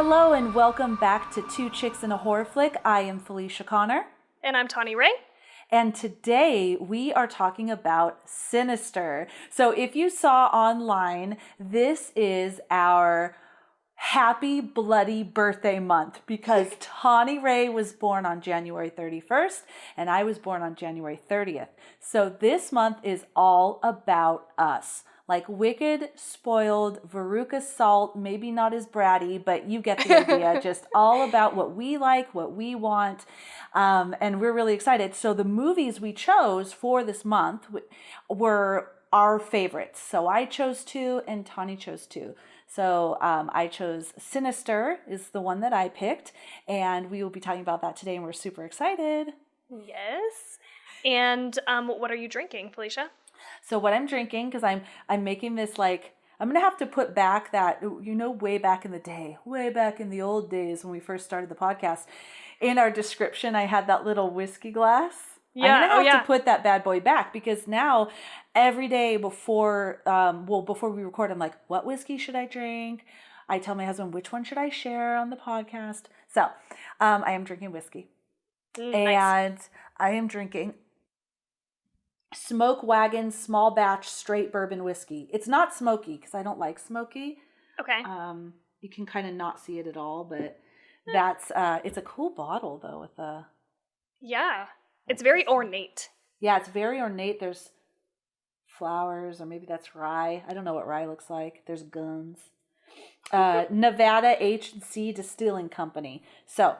Hello and welcome back to Two Chicks in a Horror Flick. I am Felicia Connor. And I'm Tawny Ray. And today we are talking about Sinister. So if you saw online, this is our happy bloody birthday month because Tawny Ray was born on January 31st and I was born on January 30th. So this month is all about us. Like wicked, spoiled, Veruca Salt, maybe not as bratty, but you get the idea. Just all about what we like, what we want, and we're really excited. So the movies we chose for this month were our favorites. So I chose two and Tawny chose two. So I chose Sinister is the one that I picked, and we will be talking about that today, and we're super excited. Yes. And what are you drinking, Felicia? So what I'm drinking, because I'm making this like, I'm going to have to put back that, way back in the day, way back in the old days when we first started the podcast, in our description, I had that little whiskey glass. Yeah. I'm going to have to put that bad boy back because now every day before we record, I'm like, what whiskey should I drink? I tell my husband, which one should I share on the podcast? So I am drinking whiskey. Nice. And I am drinking Smoke Wagon small batch straight bourbon whiskey. It's not smoky because I don't like smoky. Okay. You can kind of not see it at all, but that's it's a cool bottle though with a. Yeah, it's very ornate. Yeah, it's very ornate. There's flowers, or maybe that's rye. I don't know what rye looks like. There's guns. Nevada H&C Distilling Company. So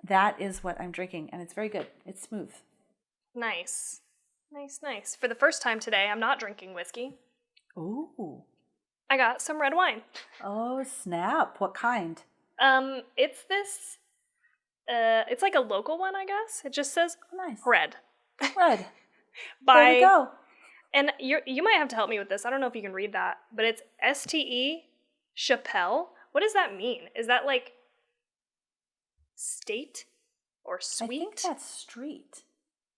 that is what I'm drinking, and it's very good. It's smooth. Nice. Nice. For the first time today, I'm not drinking whiskey. Ooh. I got some red wine. Oh, snap. What kind? It's this, it's like a local one, I guess. It just says nice. Red. Red. There we go. And you might have to help me with this. I don't know if you can read that, but it's S-T-E Chappelle. What does that mean? Is that like state or sweet? I think that's street.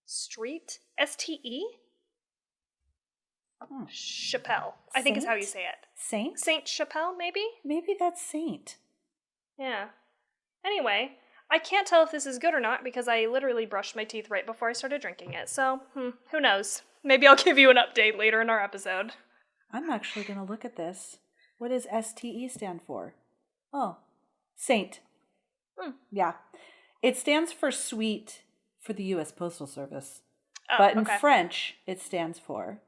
Street? S-T-E? Chappelle. I think is how you say it. Saint? Saint Chappelle, maybe? Maybe that's Saint. Yeah. Anyway, I can't tell if this is good or not because I literally brushed my teeth right before I started drinking it. So, who knows? Maybe I'll give you an update later in our episode. I'm actually going to look at this. What does S-T-E stand for? Oh, Saint. Yeah. It stands for sweet for the U.S. Postal Service. Oh, but in okay. French, it stands for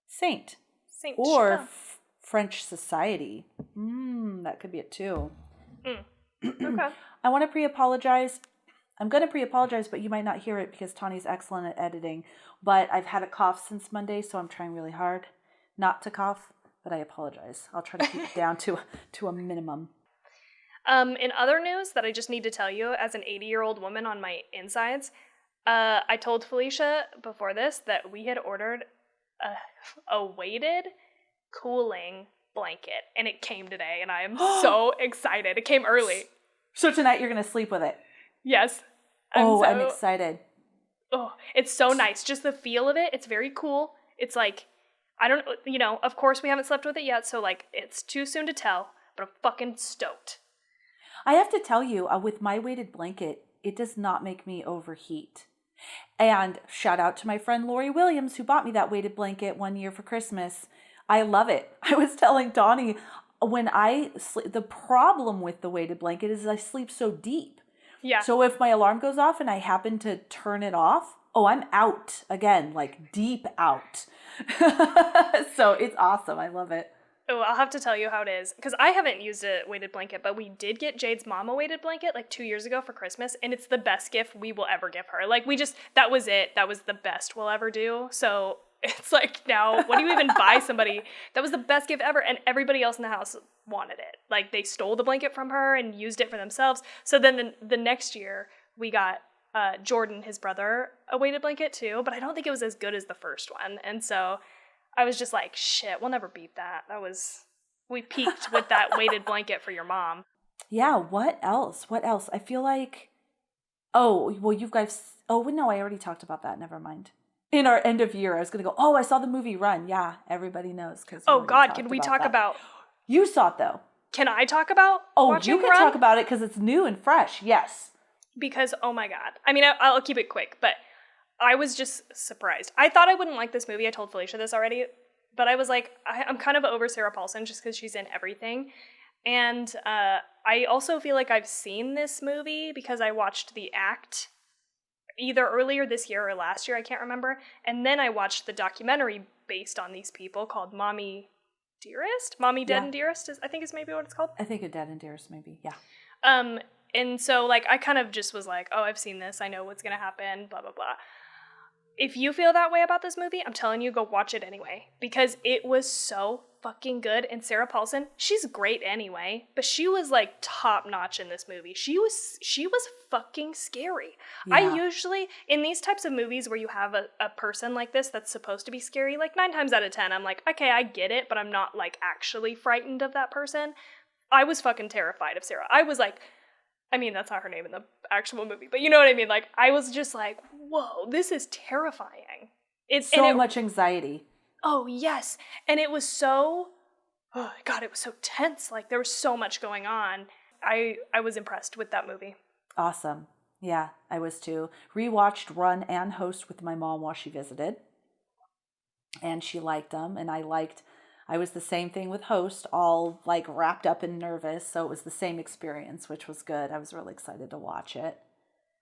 Saint. Saint or French Society. That could be it too. Okay. I want to pre-apologize. I'm going to pre-apologize, but you might not hear it because Tawny's excellent at editing. But I've had a cough since Monday, so I'm trying really hard not to cough. But I apologize. I'll try to keep it down to a minimum. In other news that I just need to tell you, as an 80-year-old woman on my insides, I told Felicia before this that we had ordered a weighted cooling blanket, and it came today, and I am so excited. It came early. So tonight you're going to sleep with it? Yes. I'm excited. Oh, it's so nice. Just the feel of it. It's very cool. It's like, of course we haven't slept with it yet, so like it's too soon to tell, but I'm fucking stoked. I have to tell you, with my weighted blanket, it does not make me overheat. And shout out to my friend Lori Williams who bought me that weighted blanket one year for Christmas. I love it. I was telling Tawny when I sleep, the problem with the weighted blanket is I sleep so deep. Yeah. So if my alarm goes off and I happen to turn it off, I'm out again, like deep out. So it's awesome. I love it. Oh, I'll have to tell you how it is. Because I haven't used a weighted blanket, but we did get Jade's mom a weighted blanket like 2 years ago for Christmas, and it's the best gift we will ever give her. Like, that was it. That was the best we'll ever do. So it's like, now, what do you even buy somebody? That was the best gift ever, and everybody else in the house wanted it. Like, they stole the blanket from her and used it for themselves. So then the next year, we got Jordan, his brother, a weighted blanket too, but I don't think it was as good as the first one. And so I was just like, shit, we'll never beat that. We peaked with that weighted blanket for your mom. Yeah, what else? I feel like, you guys, no, I already talked about that. Never mind. In our end of year, I was going to go, I saw the movie Run. Yeah, everybody knows. Oh, God, can we talk about... You saw it, though. Can I talk about watching you can Run? talk about it because it's new and fresh. Yes. Because, oh my God. I mean, I'll keep it quick, but I was just surprised. I thought I wouldn't like this movie. I told Felicia this already, but I was like, I'm kind of over Sarah Paulson just because she's in everything. And I also feel like I've seen this movie because I watched The Act either earlier this year or last year, I can't remember. And then I watched the documentary based on these people called Mommy Dearest? Mommy Dead and Dearest, I think is maybe what it's called. I think a Dead and Dearest, maybe, yeah. And so, like, I kind of just was like, oh, I've seen this. I know what's going to happen, blah, blah, blah. If you feel that way about this movie, I'm telling you, go watch it anyway. Because it was so fucking good. And Sarah Paulson, she's great anyway. But she was, like, top-notch in this movie. She was fucking scary. Yeah. I usually, in these types of movies where you have a person like this that's supposed to be scary, like, 9 times out of 10, I'm like, okay, I get it. But I'm not, like, actually frightened of that person. I was fucking terrified of Sarah. I was like... I mean, that's not her name in the actual movie, but you know what I mean? Like, I was just like, whoa, this is terrifying. It's so much anxiety. Oh, yes. And it was so, oh God, it was so tense. Like, there was so much going on. I was impressed with that movie. Awesome. Yeah, I was too. Rewatched Run and Host with my mom while she visited. And she liked them, and I was the same thing with Host, all like wrapped up and nervous. So it was the same experience, which was good. I was really excited to watch it.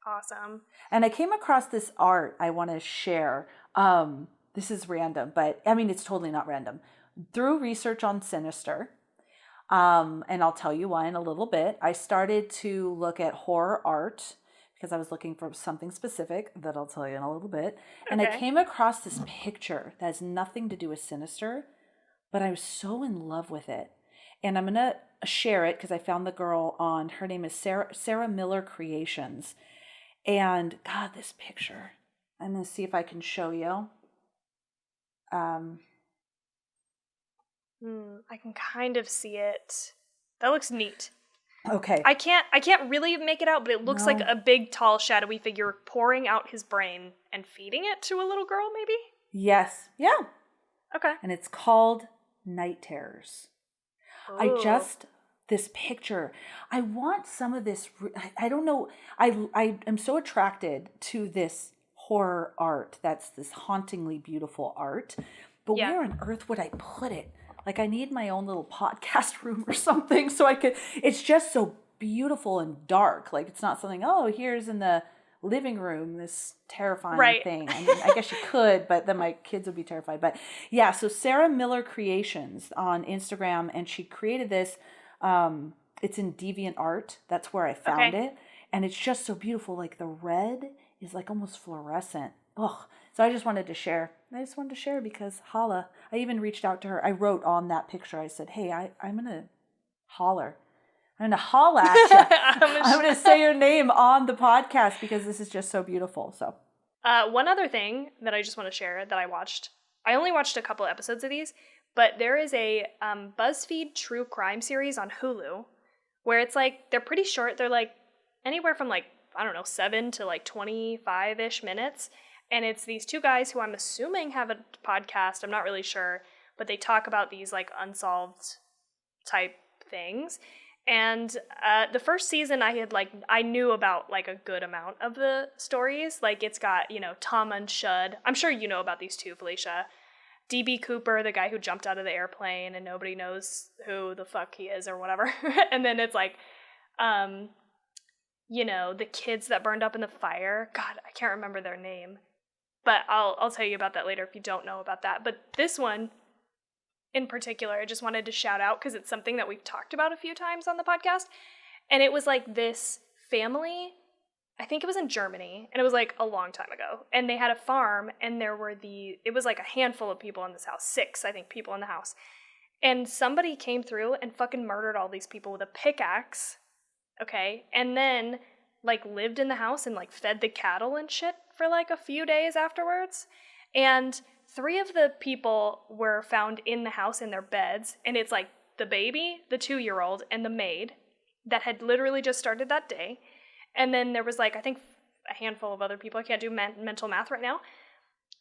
Awesome. And I came across this art I want to share. This is random, but I mean, it's totally not random. Through research on Sinister, and I'll tell you why in a little bit, I started to look at horror art because I was looking for something specific that I'll tell you in a little bit. And I came across this picture that has nothing to do with Sinister, but I was so in love with it. And I'm going to share it because I found the girl on, her name is Sarah Miller Creations. And God, this picture, I'm going to see if I can show you. I can kind of see it. That looks neat. Okay. I can't really make it out, but it looks like a big, tall, shadowy figure pouring out his brain and feeding it to a little girl, maybe? Yes. Yeah. Okay. And it's called Night Terrors. Ooh. This picture, I want some of this, I don't know, I am so attracted to this horror art, that's this hauntingly beautiful art, but where on earth would I put it? Like, I need my own little podcast room or something so I could, it's just so beautiful and dark. Like, it's not something, oh, here's in the living room, this terrifying thing. I mean, I guess you could, but then my kids would be terrified. But yeah, so Sarah Miller Creations on Instagram, and she created this, it's in DeviantArt. That's where I found it. And it's just so beautiful. Like, the red is like almost fluorescent. Oh, so I just wanted to share. Because holla. I even reached out to her. I wrote on that picture, I said, hey, I'm going to holler. I'm going to holla at you. I'm going to say your name on the podcast because this is just so beautiful. So, one other thing that I just want to share that I watched. I only watched a couple episodes of these, but there is a Buzzfeed True Crime series on Hulu where it's like, they're pretty short. They're like anywhere from like, I don't know, 7 to like 25-ish minutes. And it's these two guys who I'm assuming have a podcast. I'm not really sure, but they talk about these like unsolved type things. And the first season I knew about like a good amount of the stories. Like, it's got, Tom Unshud. I'm sure you know about these two, Felicia. D.B. Cooper, the guy who jumped out of the airplane and nobody knows who the fuck he is or whatever. And then it's like, the kids that burned up in the fire. God, I can't remember their name. But I'll tell you about that later if you don't know about that. But this one in particular, I just wanted to shout out because it's something that we've talked about a few times on the podcast. And it was like this family, I think it was in Germany, and it was like a long time ago. And they had a farm, and it was like a handful of people in this house, 6, I think, people in the house. And somebody came through and fucking murdered all these people with a pickaxe, okay? And then like lived in the house and like fed the cattle and shit for like a few days afterwards. And 3 of the people were found in the house in their beds, and it's like the baby, the 2-year-old, and the maid that had literally just started that day. And then there was like, I think a handful of other people. I can't do mental math right now.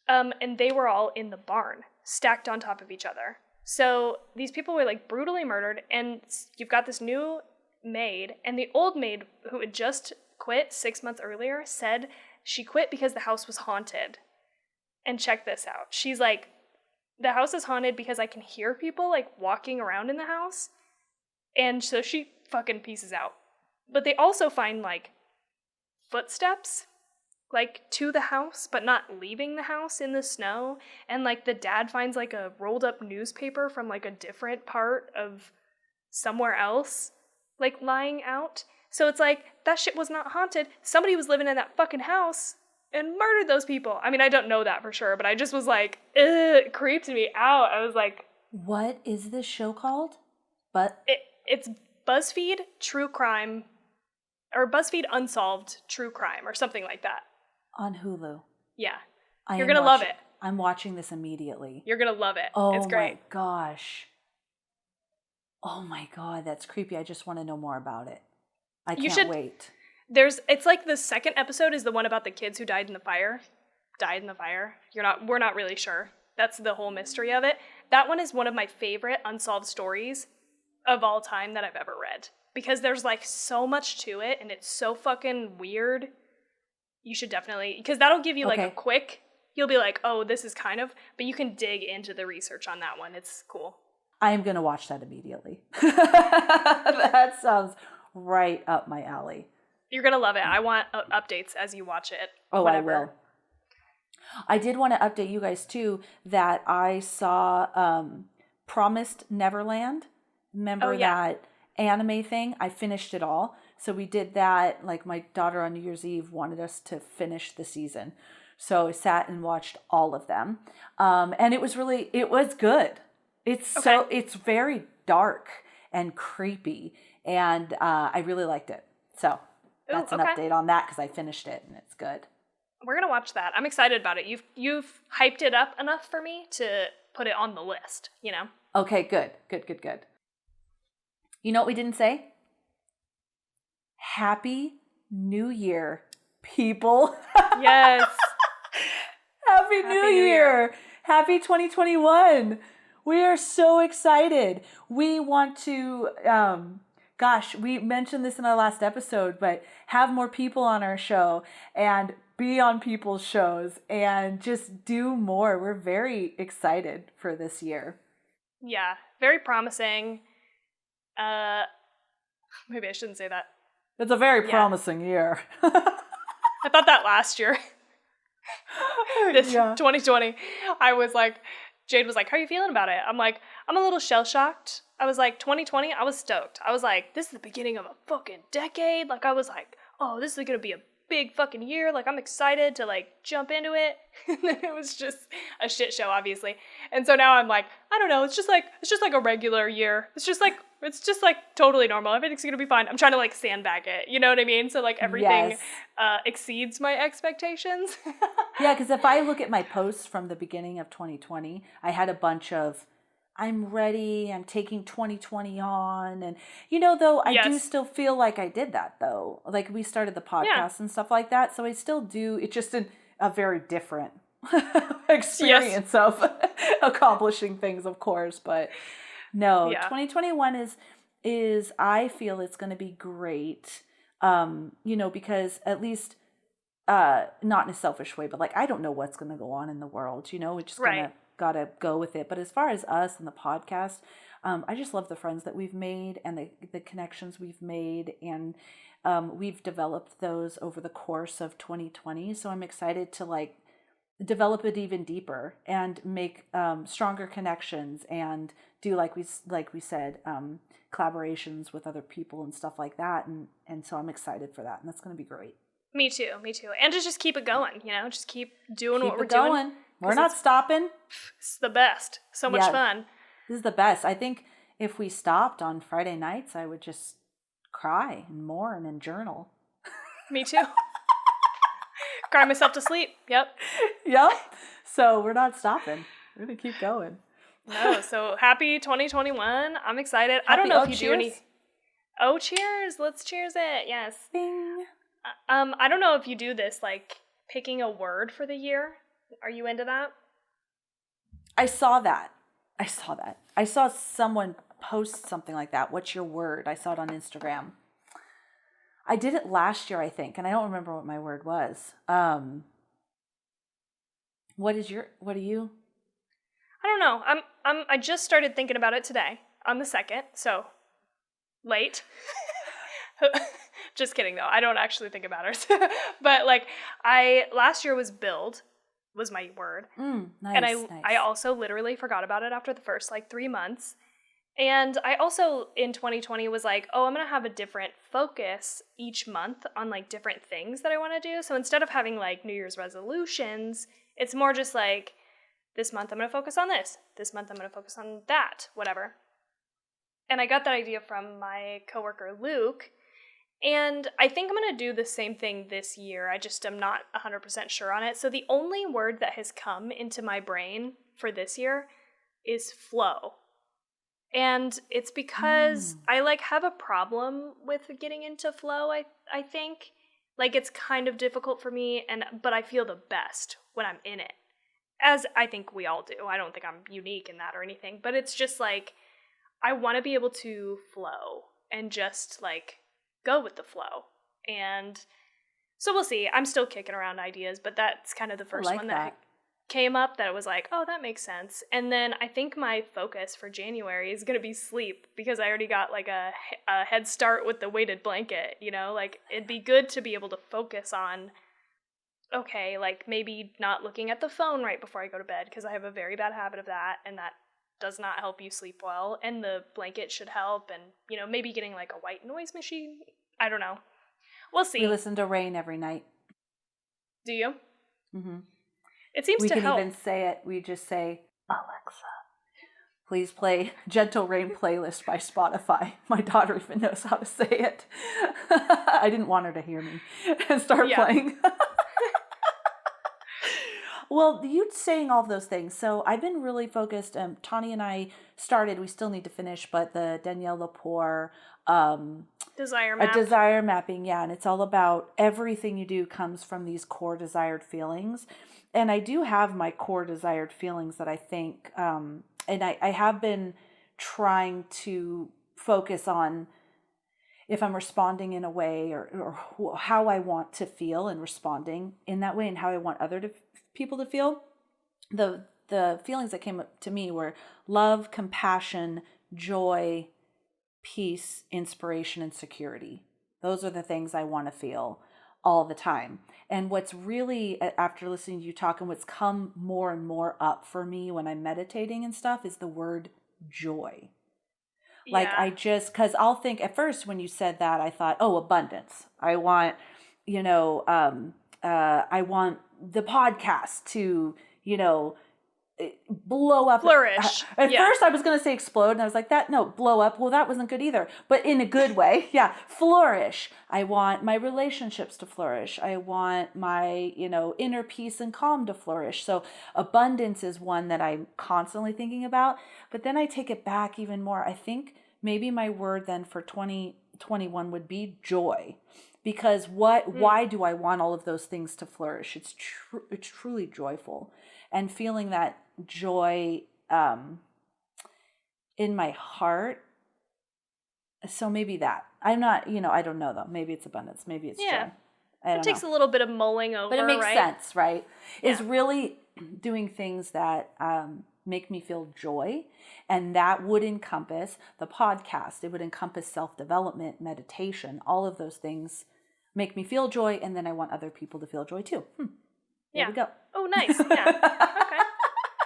And they were all in the barn, stacked on top of each other. So these people were like brutally murdered, and you've got this new maid, and the old maid who had just quit 6 months earlier said she quit because the house was haunted. And check this out. She's like, the house is haunted because I can hear people like walking around in the house. And so she fucking pieces out. But they also find like footsteps like to the house, but not leaving the house in the snow. And like the dad finds like a rolled up newspaper from like a different part of somewhere else, like lying out. So it's like, that shit was not haunted. Somebody was living in that fucking house and murdered those people. I mean, I don't know that for sure, but I just was like, it creeped me out. I was like, what is this show called? It's BuzzFeed True Crime, or BuzzFeed Unsolved True Crime, or something like that. On Hulu. Yeah. You're going to love it. I'm watching this immediately. You're going to love it. Oh, it's great. my gosh. Oh my God, that's creepy. I just want to know more about it. I can't wait. It's like the second episode is the one about the kids who died in the fire. We're not really sure. That's the whole mystery of it. That one is one of my favorite unsolved stories of all time that I've ever read. Because there's like so much to it, and it's so fucking weird. You should definitely, because that'll give you like a quick, you'll be like, oh, this is kind of, but you can dig into the research on that one. It's cool. I am going to watch that immediately. That sounds right up my alley. You're going to love it. I want updates as you watch it. Oh, whatever. I will. I did want to update you guys too that I saw Promised Neverland. Remember that anime thing? I finished it all. So we did that. Like my daughter on New Year's Eve wanted us to finish the season. So I sat and watched all of them. And it was good. It's very dark and creepy. And I really liked it. So that's an update on that because I finished it and it's good. We're going to watch that. I'm excited about it. You've hyped it up enough for me to put it on the list, you know? Okay, good. You know what we didn't say? Happy New Year, people. Yes. Happy New Year. Happy 2021. We are so excited. We want to, we mentioned this in our last episode, but have more people on our show and be on people's shows and just do more. We're very excited for this year. Yeah, very promising. Maybe I shouldn't say that. It's a very promising year. I thought that last year. 2020. I was like, Jade was like, how are you feeling about it? I'm like, I'm a little shell-shocked. I was like, 2020, I was stoked. I was like, this is the beginning of a fucking decade. Like, I was like, oh, this is going to be a big fucking year. Like, I'm excited to, like, jump into it. And then it was just a shit show, obviously. And so now I'm like, I don't know. It's just like a regular year. It's just like totally normal. Everything's going to be fine. I'm trying to, like, sandbag it. You know what I mean? So, like, everything exceeds my expectations. Yeah, because if I look at my posts from the beginning of 2020, I had a bunch of, I'm ready, I'm taking 2020 on. And, you know, though, I do still feel like I did that, though. Like, we started the podcast and stuff like that. So I still do. It's just a very different experience of accomplishing things, of course. But no, 2021 is I feel it's going to be great, you know, because at least, not in a selfish way, but like, I don't know what's going to go on in the world, you know, we just gotta go with it. But as far as us and the podcast, I just love the friends that we've made and the connections we've made, and we've developed those over the course of 2020. So I'm excited to like develop it even deeper and make stronger connections and do like we said collaborations with other people and stuff like that. And so I'm excited for that, and that's going to be great. Me too. And to just keep it going, you know, just keep doing what we're doing. We're not stopping. It's the best. So much fun. This is the best. I think if we stopped on Friday nights, I would just cry and mourn and journal. Me too. Cry myself to sleep. Yep. So we're not stopping. We're going to keep going. No, so happy 2021. I'm excited. I don't know if you do any. Oh, cheers. Let's cheers it. Yes. Bing. I don't know if you do this, like picking a word for the year. Are you into that? I saw that. I saw that. I saw someone post something like that. What's your word? I saw it on Instagram. I did it last year, I think, and I don't remember what my word was. What are you? I don't know. I just started thinking about it today on the 2nd, so late. Just kidding though. I don't actually think about it. But like last year was build was my word. Nice, and I also literally forgot about it after the first like 3 months. And I also in 2020 was like, oh, I'm going to have a different focus each month on like different things that I want to do. So instead of having like New Year's resolutions, it's more just like this month I'm going to focus on this. This month I'm going to focus on that, whatever. And I got that idea from my coworker Luke. And I think I'm going to do the same thing this year. I just am not 100% sure on it. So the only word that has come into my brain for this year is flow. And it's because I like have a problem with getting into flow, I think. Like it's kind of difficult for me, but I feel the best when I'm in it. As I think we all do. I don't think I'm unique in that or anything. But it's just like I want to be able to flow and just like go with the flow. And so we'll see. I'm still kicking around ideas, but that's kind of the first one that came up that it was like, oh, that makes sense. And then I think my focus for January is going to be sleep because I already got like a head start with the weighted blanket, you know, like it'd be good to be able to focus on, okay, like maybe not looking at the phone right before I go to bed because I have a very bad habit of that and that does not help you sleep well. And the blanket should help and, you know, maybe getting like a white noise machine. I don't know. We'll see. We listen to rain every night. Do you? Mm-hmm. It seems to help. We can even say it. We just say, Alexa, please play Gentle Rain playlist by Spotify. My daughter even knows how to say it. I didn't want her to hear me and start playing. Well, you saying all of those things. So I've been really focused. Tawny and I started, we still need to finish, but the Danielle Lepore desire mapping. Yeah. And it's all about everything you do comes from these core desired feelings. And I do have my core desired feelings that I think, and I have been trying to focus on if I'm responding in a way or how I want to feel and responding in that way and how I want other people to feel. The feelings that came up to me were love, compassion, joy, peace, inspiration, and security. Those are the things I want to feel all the time. And what's really, after listening to you talk, and what's come more and more up for me when I'm meditating and stuff is the word joy. Like because I'll think at first when you said that, I thought, oh, abundance. I want, I want the podcast to, blow up. Flourish. At first I was going to say explode and I was like blow up. Well, that wasn't good either, but in a good way. Yeah. Flourish. I want my relationships to flourish. I want my, inner peace and calm to flourish. So abundance is one that I'm constantly thinking about, but then I take it back even more. I think maybe my word then for 2021 would be joy. Because why do I want all of those things to flourish? It's truly joyful. And feeling that joy in my heart. So maybe that. I'm not, I don't know though. Maybe it's abundance. Maybe it's joy. It takes a little bit of mulling over, but it makes sense, right? Yeah. Is really doing things that make me feel joy. And that would encompass the podcast. It would encompass self-development, meditation, all of those things make me feel joy, and then I want other people to feel joy too. There we go. Oh, nice. Yeah. Okay.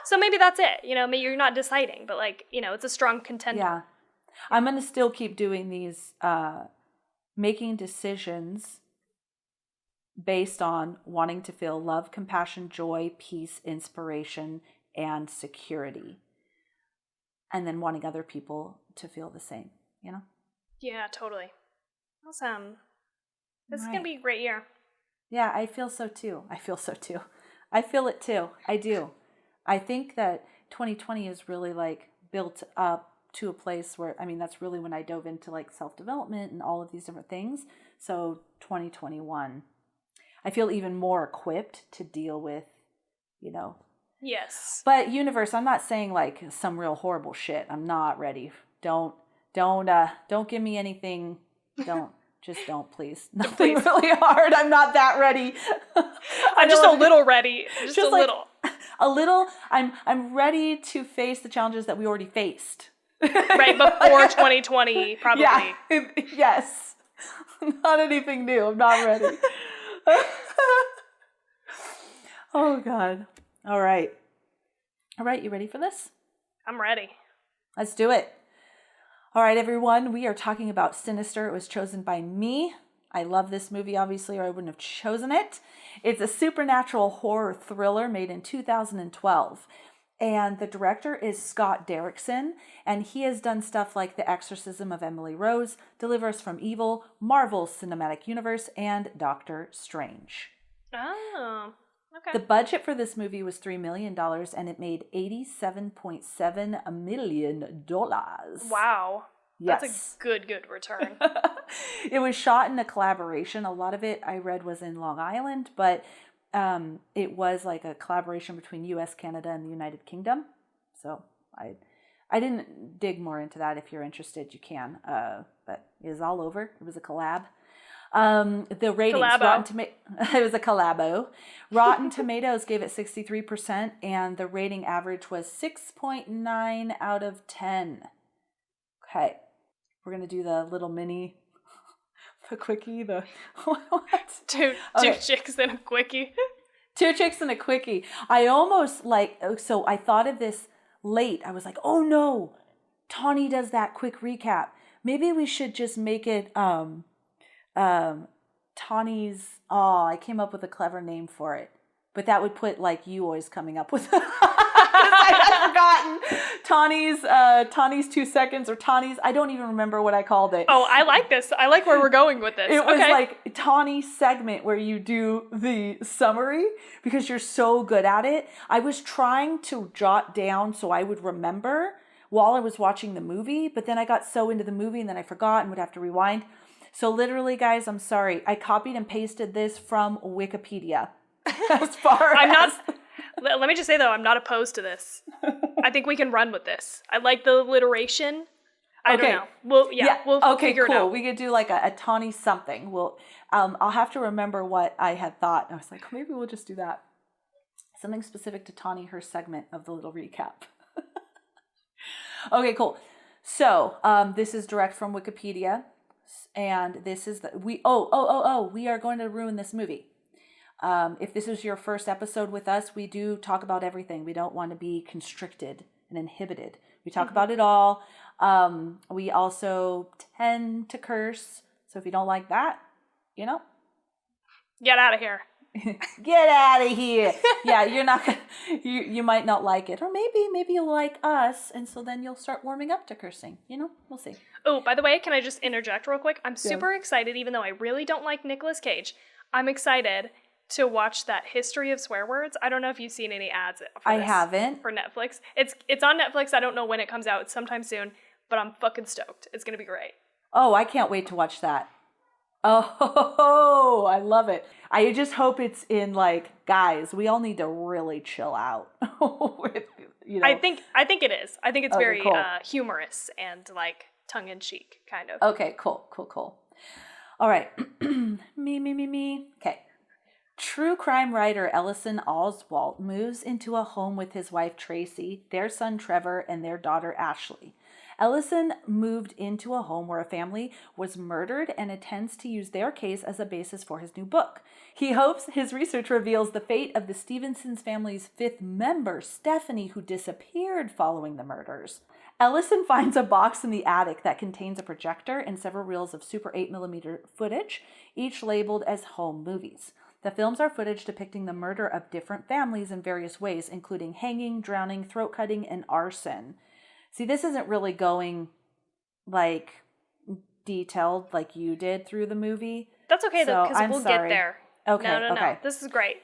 So maybe that's it. Maybe you're not deciding, but it's a strong contender. Yeah. I'm going to still keep doing these, making decisions based on wanting to feel love, compassion, joy, peace, inspiration, and security. And then wanting other people to feel the same, Yeah, totally. Awesome. This is going to be a great year. Yeah, I feel so too. I feel it too. I do. I think that 2020 is really built up to a place where, that's really when I dove into self-development and all of these different things. So 2021, I feel even more equipped to deal with, Yes. But universe, I'm not saying like some real horrible shit. I'm not ready. Don't give me anything. Don't, please. Nothing Please. really hard. I'm not that ready. I'm just a little ready. Just a like, little. A little. I'm ready to face the challenges that we already faced. Right, before 2020, probably. Yeah. Yes. Not anything new. I'm not ready. Oh, God. All right. You ready for this? I'm ready. Let's do it. All right, everyone. We are talking about Sinister. It was chosen by me. I love this movie, obviously, or I wouldn't have chosen it. It's a supernatural horror thriller made in 2012. And the director is Scott Derrickson, and he has done stuff like The Exorcism of Emily Rose, Deliver Us from Evil, Marvel's Cinematic Universe, and Doctor Strange. Oh, okay. The budget for this movie was $3 million, and it made $87.7 million. Wow. Yes. That's a good return. It was shot in a collaboration. A lot of it I read was in Long Island, but it was like a collaboration between U.S., Canada, and the United Kingdom. So I didn't dig more into that. If you're interested, you can. But it was all over. It was a collab. The ratings, it was a collabo. Rotten Tomatoes gave it 63%, and the rating average was 6.9 out of 10. Okay, we're gonna do the little mini, the quickie, the what? Two chicks and a quickie. 2 chicks and a quickie. I almost so I thought of this late. I was like, oh no, Tawny does that quick recap. Maybe we should just make it Tawny's. Oh, I came up with a clever name for it, but that would put like you always coming up with. I had forgotten Tawny's 2 seconds or Tawny's. I don't even remember what I called it. Oh, I like this. I like where we're going with this. It was like Tawny's segment where you do the summary because you're so good at it. I was trying to jot down so I would remember while I was watching the movie, but then I got so into the movie and then I forgot and would have to rewind. So literally, guys, I'm sorry. I copied and pasted this from Wikipedia. As far as... Let me just say, though, I'm not opposed to this. I think we can run with this. I like the alliteration. I don't know. We'll figure it out. We could do like a Tawny something. I'll have to remember what I had thought. I was like, maybe we'll just do that. Something specific to Tawny, her segment of the little recap. Okay, cool. So this is direct from Wikipedia. And this is we are going to ruin this movie. If this is your first episode with us, we do talk about everything. We don't want to be constricted and inhibited. We talk about it all. We also tend to curse. So if you don't like that, get out of here. Get out of here. Yeah, you're not gonna, you might not like it. Or maybe you'll like us, and so then you'll start warming up to cursing. We'll see. Oh, by the way, can I just interject real quick? I'm super excited, even though I really don't like Nicolas Cage. I'm excited to watch that History of Swear Words. I don't know if you've seen any ads for this. I haven't. For Netflix. It's on Netflix. I don't know when it comes out. It's sometime soon, but I'm fucking stoked. It's going to be great. Oh, I can't wait to watch that. Oh, I love it. I just hope it's in guys, we all need to really chill out. With, I think it is. I think it's very cool. Humorous and tongue-in-cheek kind of. Okay, cool. All right. Me. Okay. True crime writer Ellison Oswalt moves into a home with his wife Tracy, their son Trevor, and their daughter Ashley. Ellison moved into a home where a family was murdered and intends to use their case as a basis for his new book. He hopes his research reveals the fate of the Stevensons family's 5th member, Stephanie, who disappeared following the murders. Ellison finds a box in the attic that contains a projector and several reels of Super 8mm footage, each labeled as home movies. The films are footage depicting the murder of different families in various ways, including hanging, drowning, throat cutting, and arson. See, this isn't really going, detailed like you did through the movie. That's okay, though, because we'll get there. Okay, No. This is great.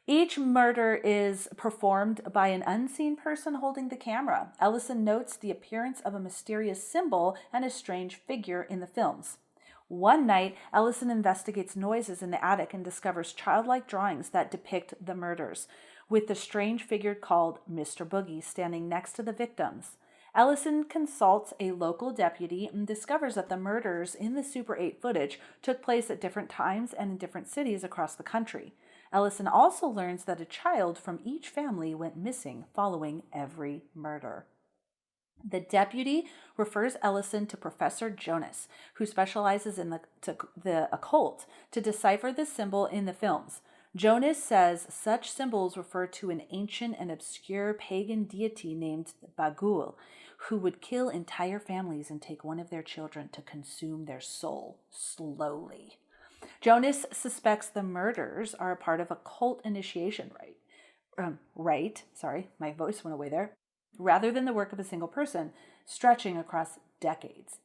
Each murder is performed by an unseen person holding the camera. Ellison notes the appearance of a mysterious symbol and a strange figure in the films. One night, Ellison investigates noises in the attic and discovers childlike drawings that depict the murders, with the strange figure called Mr. Boogie standing next to the victims. Ellison consults a local deputy and discovers that the murders in the Super 8 footage took place at different times and in different cities across the country. Ellison also learns that a child from each family went missing following every murder. The deputy refers Ellison to Professor Jonas, who specializes in the occult, to decipher the symbol in the films. Jonas says such symbols refer to an ancient and obscure pagan deity named Bagul, who would kill entire families and take one of their children to consume their soul slowly. Jonas suspects the murders are a part of a cult initiation rite. Sorry, my voice went away there. Rather than the work of a single person, stretching across decades.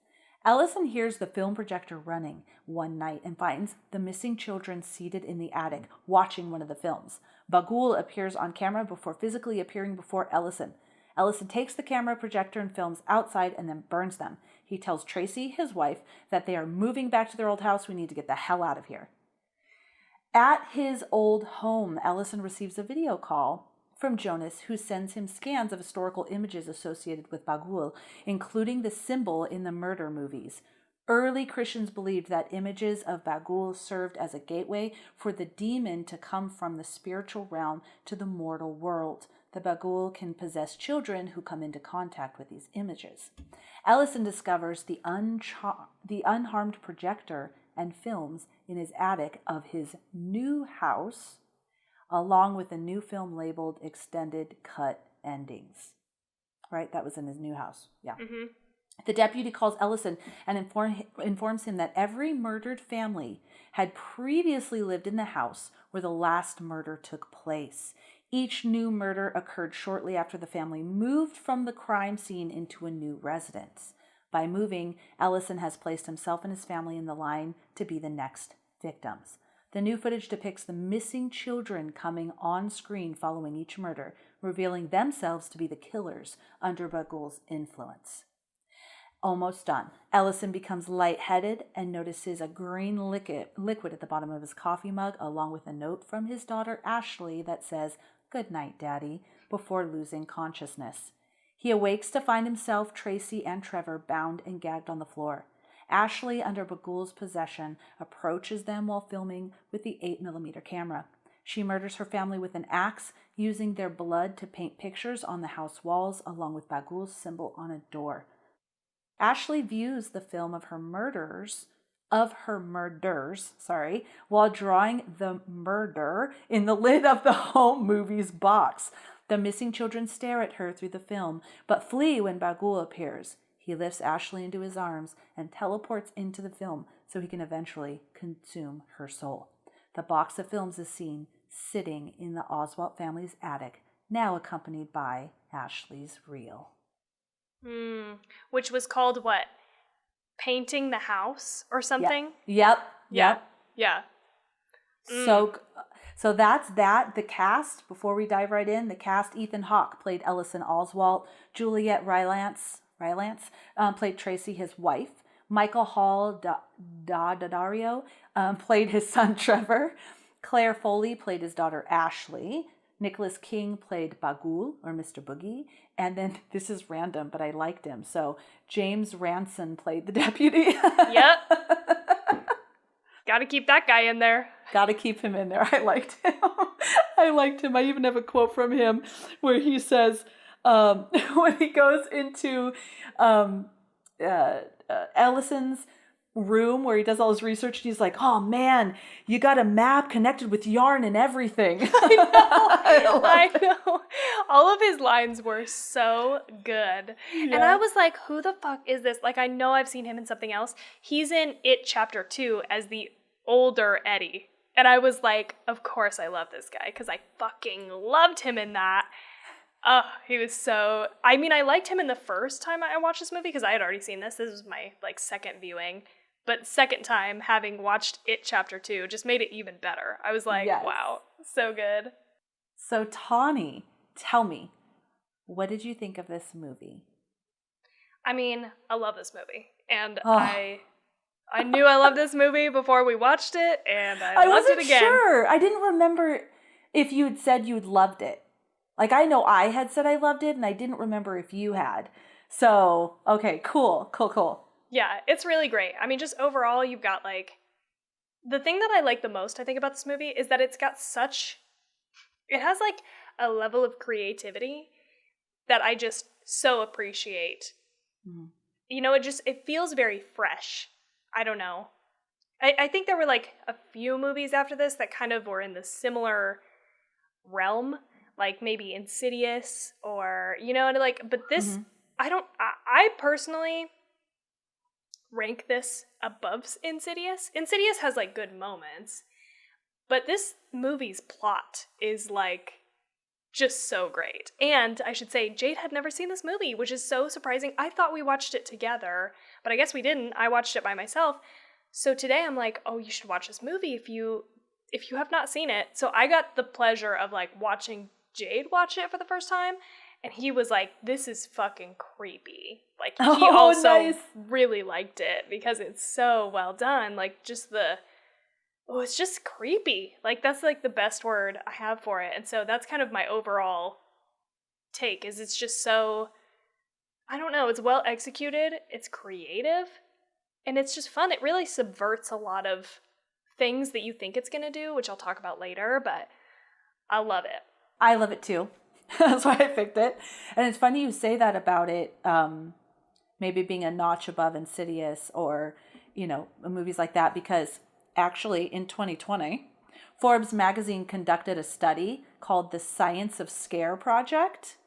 Ellison hears the film projector running one night and finds the missing children seated in the attic, watching one of the films. Bagul appears on camera before physically appearing before Ellison. Ellison takes the camera projector and films outside and then burns them. He tells Tracy, his wife, that they are moving back to their old house. We need to get the hell out of here. At his old home, Ellison receives a video call from Jonas, who sends him scans of historical images associated with Bagul, including the symbol in the murder movies. Early Christians believed that images of Bagul served as a gateway for the demon to come from the spiritual realm to the mortal world. The Bagul can possess children who come into contact with these images. Ellison discovers the unharmed projector and films in his attic of his new house, along with a new film labeled Extended Cut Endings. Right? That was in his new house. Yeah. Mm-hmm. The deputy calls Ellison and informs him that every murdered family had previously lived in the house where the last murder took place. Each new murder occurred shortly after the family moved from the crime scene into a new residence. By moving, Ellison has placed himself and his family in the line to be the next victims. The new footage depicts the missing children coming on screen following each murder, revealing themselves to be the killers under Bagul's influence. Almost done. Ellison becomes lightheaded and notices a green liquid at the bottom of his coffee mug, along with a note from his daughter Ashley that says, "Good night, Daddy," before losing consciousness. He awakes to find himself, Tracy, and Trevor bound and gagged on the floor. Ashley, under Bagul's possession, approaches them while filming with the 8mm camera. She murders her family with an axe, using their blood to paint pictures on the house walls, along with Bagul's symbol on a door. Ashley views the film of her murders, while drawing the murder in the lid of the home movies box. The missing children stare at her through the film, but flee when Bagul appears. He lifts Ashley into his arms and teleports into the film so he can eventually consume her soul. The box of films is seen sitting in the Oswalt family's attic, now accompanied by Ashley's reel. Which was called what? Painting the House or something? Yep. Yeah. So that's that. The cast, before we dive right in, the cast: Ethan Hawke played Ellison Oswalt, Juliet Rylance played Tracy, his wife. Michael Hall Daddario played his son Trevor. Claire Foley played his daughter Ashley. Nicholas King played Bagul, or Mr. Boogie. And then, this is random, but I liked him. So James Ranson played the deputy. Yep. Got to keep that guy in there. Got to keep him in there. I liked him. I even have a quote from him where he says, when he goes into Ellison's room where he does all his research, he's like, "Oh man, you got a map connected with yarn and everything." I know. All of his lines were so good. Yeah. And I was like, who the fuck is this? Like, I know I've seen him in something else. He's in It Chapter 2 as the older Eddie. And I was like, of course I love this guy, because I fucking loved him in that. Oh, he was so... I mean, I liked him in the first time I watched this movie, because I had already seen this. This was my, second viewing. But second time, having watched It Chapter 2, just made it even better. I was like, yes. Wow, so good. So, Tawny, tell me, what did you think of this movie? I mean, I love this movie. And I knew I loved this movie before we watched it, and I loved wasn't it again. sure. I didn't remember if you'd said you'd loved it. Like, I know I had said I loved it, and I didn't remember if you had. So, okay, cool. Yeah, it's really great. I mean, just overall, you've got, like, the thing that I like the most, I think, about this movie is that it has, like, a level of creativity that I just so appreciate. Mm-hmm. You know, it feels very fresh. I don't know. I think there were, like, a few movies after this that kind of were in the similar realm, like maybe Insidious or, you know, and like, but this, I personally rank this above Insidious. Insidious has, like, good moments, but this movie's plot is, like, just so great. And I should say, Jade had never seen this movie, which is so surprising. I thought we watched it together, but I guess we didn't. I watched it by myself. So today I'm like, oh, you should watch this movie if you have not seen it. So I got the pleasure of, like, watching Jade watch it for the first time, and he was like, this is fucking creepy. Like, he also really liked it because it's so well done. Like, it's just creepy. Like, that's, like, the best word I have for it. And so that's kind of my overall take, is it's just so, I don't know, it's well executed, it's creative, and it's just fun. It really subverts a lot of things that you think it's going to do, which I'll talk about later, but I love it. I love it too. That's why I picked it. And it's funny you say that about it, maybe being a notch above Insidious or, you know, movies like that, because actually in 2020, Forbes magazine conducted a study called the Science of Scare Project.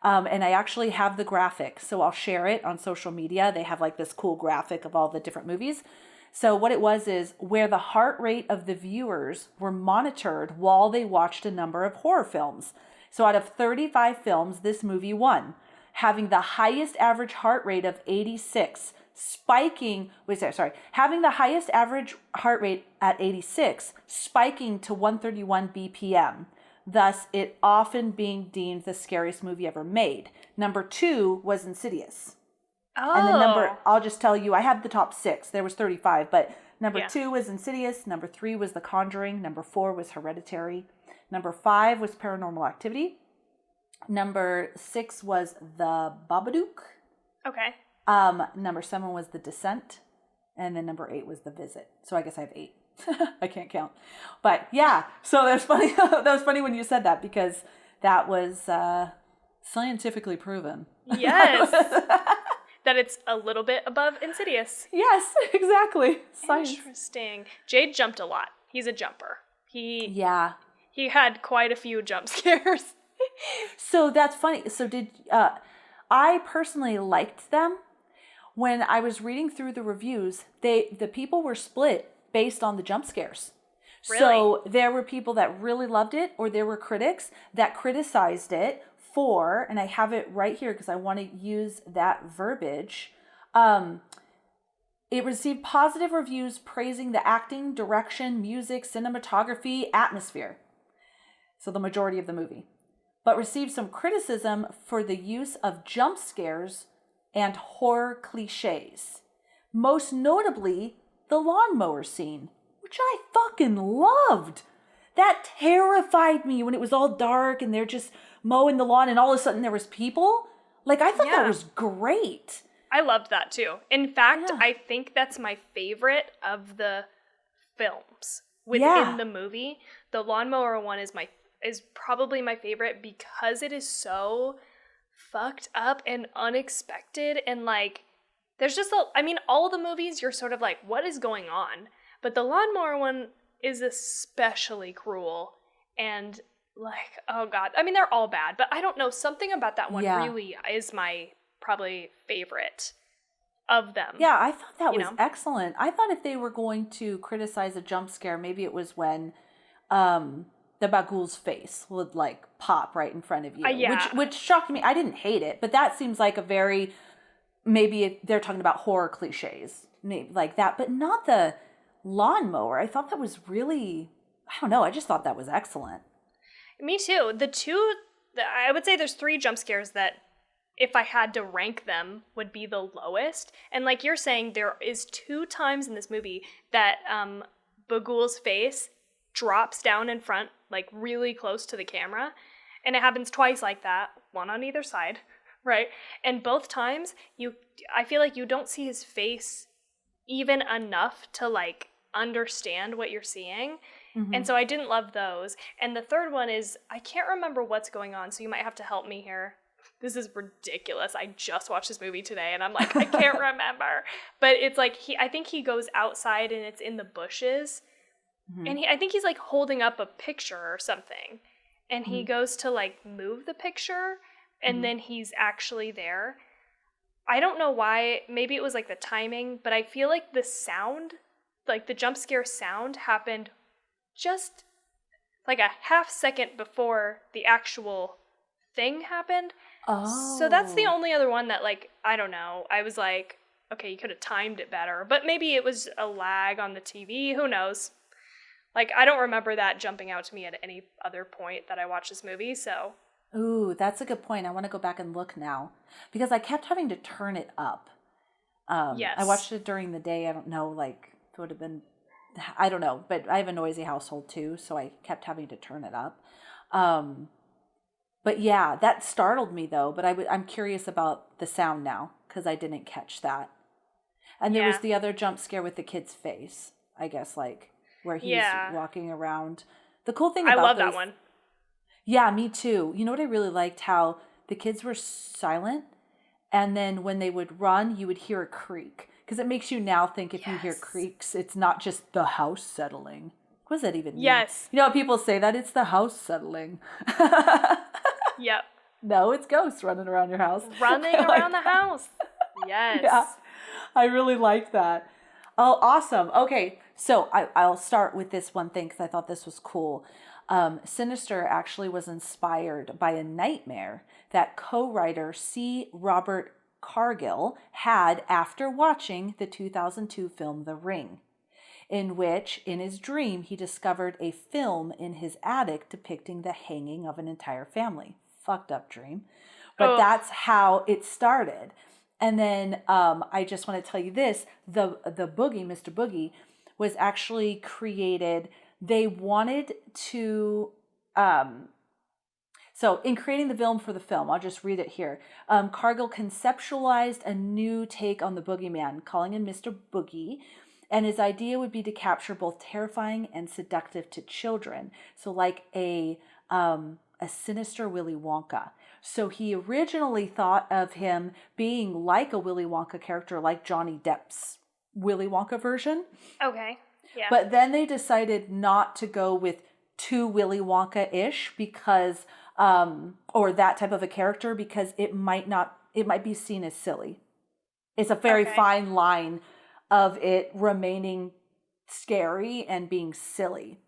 And I actually have the graphic, so I'll share it on social media. They have, like, this cool graphic of all the different movies. So what it was is where the heart rate of the viewers were monitored while they watched a number of horror films. So out of 35 films, this movie won, having the highest average heart rate of 86, having the highest average heart rate at 86, spiking to 131 BPM. Thus, it often being deemed the scariest movie ever made. Number 2 was Insidious. Oh. And the I'll just tell you, I have the top 6. There was 35, but number 2 was Insidious. Number 3 was The Conjuring. Number 4 was Hereditary. Number 5 was Paranormal Activity. Number 6 was The Babadook. Okay. Number 7 was The Descent. And then number 8 was The Visit. So I guess I have 8. I can't count. But yeah, so that's funny. That was funny when you said that, because that was scientifically proven. Yes. That it's a little bit above Insidious. Yes, exactly. Science. Interesting. Jade jumped a lot. He's a jumper. He had quite a few jump scares. So that's funny. So I personally liked them. When I was reading through the reviews, the people were split based on the jump scares. Really? So there were people that really loved it, or there were critics that criticized it for, and I have it right here because I want to use that verbiage. It received positive reviews praising the acting, direction, music, cinematography, atmosphere. So the majority of the movie. But received some criticism for the use of jump scares and horror cliches. Most notably, the lawnmower scene, which I fucking loved. That terrified me when it was all dark and they're just mowing the lawn and all of a sudden there was people. Like, I thought that was great. I loved that too. In fact, I think that's my favorite of the films within the movie. The lawnmower one is probably my favorite because it is so fucked up and unexpected, and, like, there's just all the movies you're sort of like, what is going on? But the lawnmower one is especially cruel and, like, oh God. I mean, they're all bad, but I don't know. Something about that one really is my probably favorite of them. Yeah, I thought that was excellent. I thought if they were going to criticize a jump scare, maybe it was when the Bagul's face would, like, pop right in front of you. Which shocked me. I didn't hate it, but that seems like a very... Maybe they're talking about horror cliches, maybe like that, but not the lawnmower. I thought that was really, I don't know, I just thought that was excellent. Me too. I would say there's 3 jump scares that if I had to rank them, would be the lowest. And like you're saying, there is 2 times in this movie that Bagul's face drops down in front, like really close to the camera. And it happens twice like that, one on either side, right? And both times, I feel like you don't see his face even enough to like understand what you're seeing. Mm-hmm. And so I didn't love those. And the third one is, I can't remember what's going on, so you might have to help me here. This is ridiculous. I just watched this movie today and I'm like, I can't remember. But it's like, I think he goes outside and it's in the bushes. Mm-hmm. And I think he's like holding up a picture or something. And he goes to like move the picture and then he's actually there. I don't know why. Maybe it was like the timing, but I feel like the sound, like the jump scare sound happened just like a half second before the actual thing happened. Oh. So that's the only other one that, like, I don't know. I was like, okay, you could have timed it better. But maybe it was a lag on the TV. Who knows? Like, I don't remember that jumping out to me at any other point that I watched this movie, so. Ooh, that's a good point. I want to go back and look now. Because I kept having to turn it up. Yes. I watched it during the day. I don't know, like, it would have been, I don't know. But I have a noisy household, too, so I kept having to turn it up. But yeah, that startled me though. But I'm curious about the sound now because I didn't catch that. And there was the other jump scare with the kid's face, I guess, like where he's walking around. The cool thing about I love that one. Yeah, me too. You know what I really liked? How the kids were silent, and then when they would run, you would hear a creak because it makes you now think if you hear creaks, it's not just the house settling. What does that even mean? Yes. You know how people say that? It's the house settling. Yep. No, it's ghosts running around your house. Running around the house. Yes. Yeah. I really like that. Oh, awesome. Okay, so I'll start with this one thing because I thought this was cool. Sinister actually was inspired by a nightmare that co-writer C. Robert Cargill had after watching the 2002 film The Ring, in which, in his dream, he discovered a film in his attic depicting the hanging of an entire family. Fucked up dream. But that's how it started. And then I just want to tell you this, the Boogie, Mr. Boogie, was actually created. They wanted to... So in creating the film for the film, I'll just read it here. Cargill conceptualized a new take on the boogeyman, calling him Mr. Boogie. And his idea would be to capture both terrifying and seductive to children. So like a sinister Willy Wonka. So he originally thought of him being like a Willy Wonka character, like Johnny Depp's Willy Wonka version. Okay, yeah. be then they decided not to go with too Willy Wonka-ish because, or that type of a character because it might be seen as silly. It's a very fine line of it remaining scary and being silly.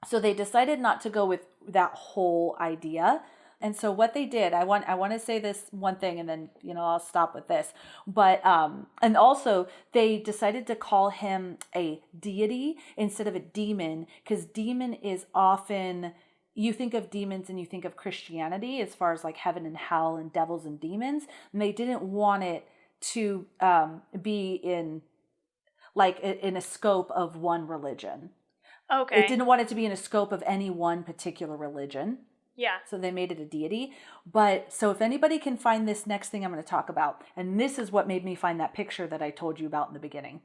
So they decided not to go with that whole idea. And so what they did, I want to say this one thing and then, I'll stop with this. But, and also they decided to call him a deity instead of a demon, because demon is often, you think of demons and you think of Christianity as far as like heaven and hell and devils and demons. And they didn't want it to be in a scope of one religion. Okay. It didn't want it to be in a scope of any one particular religion. Yeah. So they made it a deity. But so if anybody can find this next thing I'm going to talk about, and this is what made me find that picture that I told you about in the beginning.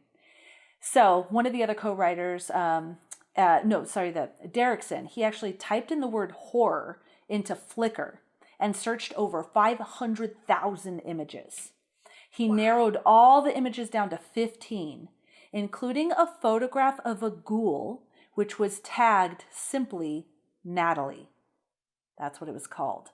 So one of the other co-writers, the Derrickson, he actually typed in the word horror into Flickr and searched over 500,000 images. He narrowed all the images down to 15, including a photograph of a ghoul, which was tagged simply Natalie. That's what it was called.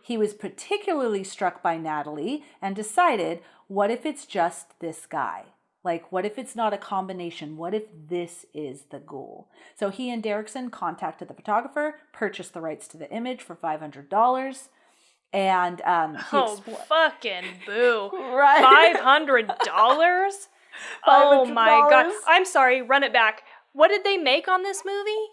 He was particularly struck by Natalie and decided, what if it's just this guy? Like, what if it's not a combination? What if this is the ghoul? So he and Derrickson contacted the photographer, purchased the rights to the image for $500. And fucking boo. Right. $500? Oh my God. I'm sorry, run it back. What did they make on this movie?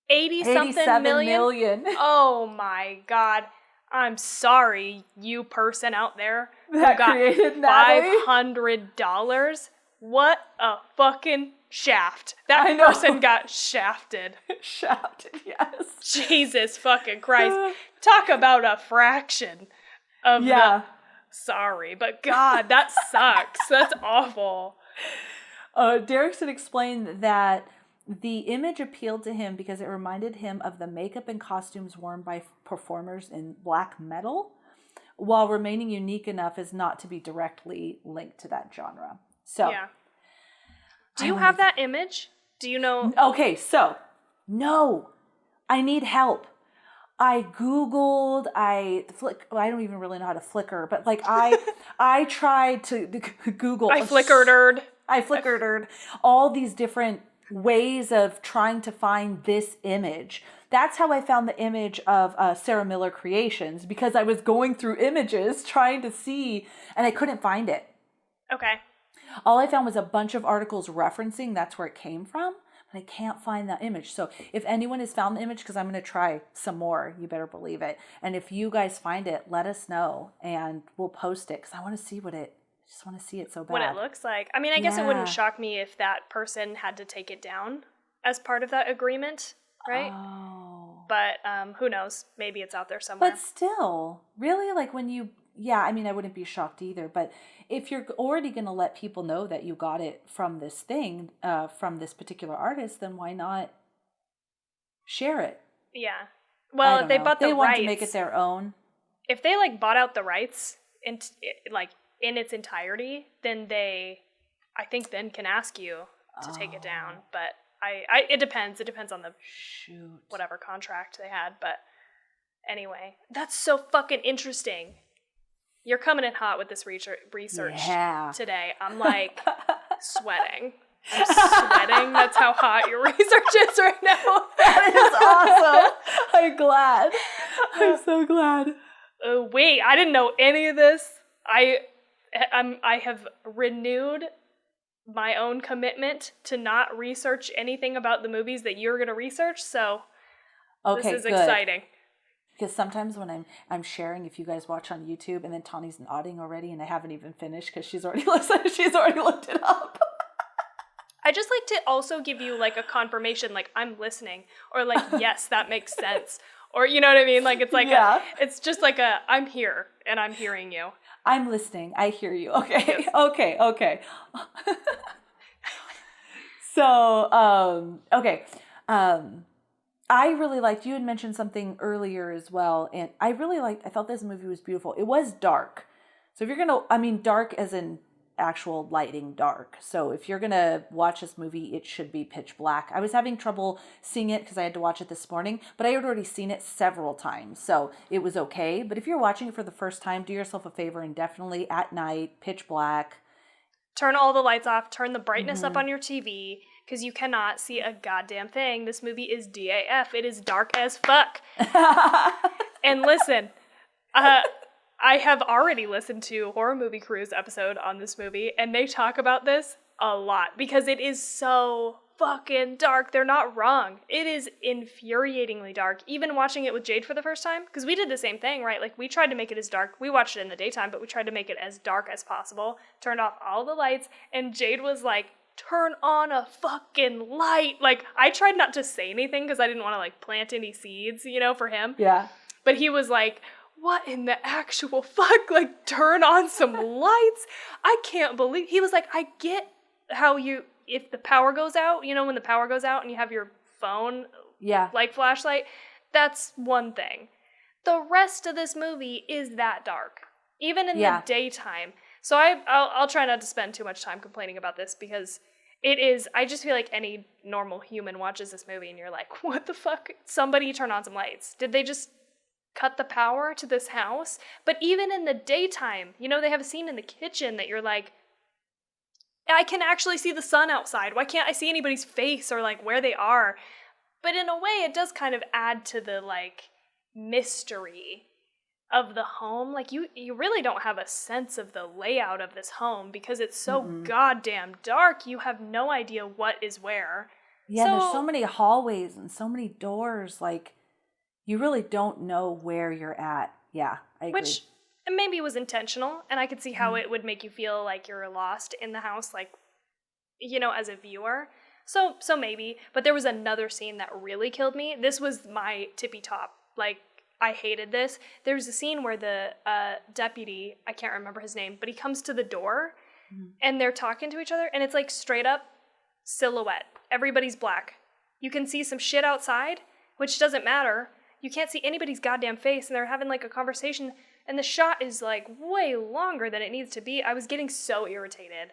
80-something million? Oh my God. I'm sorry, you person out there who That got created Natalie. $500. What a fucking shaft. That I know. person got shafted. Shafted, yes. Jesus fucking Christ. Talk about a fraction of the... Sorry, but God, that sucks. That's awful. Derrickson explained that the image appealed to him because it reminded him of the makeup and costumes worn by performers in black metal, while remaining unique enough as not to be directly linked to that genre. So, yeah. Do you have that image? Do you know? Okay, so, no, I need help. I Googled, I don't even really know how to Flickr, but like I tried to Google. I flickered all these different ways of trying to find this image. That's how I found the image of Sarah Miller Creations, because I was going through images trying to see, and I couldn't find it. Okay. All I found was a bunch of articles referencing that's where it came from, but I can't find that image. So if anyone has found the image, because I'm going to try some more, you better believe it. And if you guys find it, let us know, and we'll post it, because I want to see I just want to see it so bad. What it looks like. I mean, I guess it wouldn't shock me if that person had to take it down as part of that agreement, right? Oh. But who knows? Maybe it's out there somewhere. But still, really, like when you, I mean, I wouldn't be shocked either. But if you're already going to let people know that you got it from this thing, from this particular artist, then why not share it? Yeah. Well, if they bought the rights. They want to make it their own. If they like bought out the rights in its entirety, then I think can ask you to take it down. But it depends. It depends on the whatever contract they had. But anyway, that's so fucking interesting. You're coming in hot with this research today. I'm like sweating. I'm sweating. That's how hot your research is right now. That is awesome. I'm glad. I'm so glad. Oh, wait, I didn't know any of this. I have renewed my own commitment to not research anything about the movies that you're going to research, so this is good. Exciting. Because sometimes when I'm sharing, if you guys watch on YouTube, and then Tawny's nodding already, and I haven't even finished because she's already looked it up. I just like to also give you like a confirmation, like I'm listening, or like yes, that makes sense, or you know what I mean? Like it's like it's just like I'm here and I'm hearing you. I'm listening. I hear you. Okay. Yes. Okay. So, okay. I really liked, you had mentioned something earlier as well, and I thought this movie was beautiful. It was dark. So if you're dark as in actual lighting dark. So if you're going to watch this movie, it should be pitch black. I was having trouble seeing it because I had to watch it this morning, but I had already seen it several times, so it was okay. But if you're watching it for the first time, do yourself a favor and definitely at night, pitch black. Turn all the lights off, turn the brightness up on your TV, because you cannot see a goddamn thing. This movie is DAF. It is dark as fuck. And listen, I have already listened to Horror Movie Crew's episode on this movie, and they talk about this a lot, because it is so fucking dark. They're not wrong. It is infuriatingly dark. Even watching it with Jade for the first time, because we did the same thing, right? Like, we tried to make it as dark. We watched it in the daytime, but we tried to make it as dark as possible. Turned off all the lights, and Jade was like, turn on a fucking light. Like, I tried not to say anything because I didn't want to, like, plant any seeds, for him. Yeah. But he was like, what in the actual fuck? Like, turn on some lights? I can't believe... He was like, I get how if the power goes out, when the power goes out and you have your phone, like flashlight, that's one thing. The rest of this movie is that dark, even in the daytime. So I'll try not to spend too much time complaining about this, because it is, I just feel like any normal human watches this movie and you're like, what the fuck? Somebody turn on some lights. Did they just cut the power to this house? But even in the daytime, they have a scene in the kitchen that you're like, I can actually see the sun outside. Why can't I see anybody's face or like where they are? But in a way, it does kind of add to the like mystery of the home. Like you really don't have a sense of the layout of this home because it's so goddamn dark. You have no idea what is where. Yeah, there's so many hallways and so many doors. Like, You really don't know where you're at. Yeah, I agree. Which maybe was intentional, and I could see how it would make you feel like you're lost in the house, like, you know, as a viewer. So maybe. But there was another scene that really killed me. This was my tippy top. Like, I hated this. There's a scene where the deputy, I can't remember his name, but he comes to the door, and they're talking to each other, and it's like straight up silhouette. Everybody's black. You can see some shit outside, which doesn't matter. You can't see anybody's goddamn face, and they're having like a conversation, and the shot is like way longer than it needs to be. I was getting so irritated.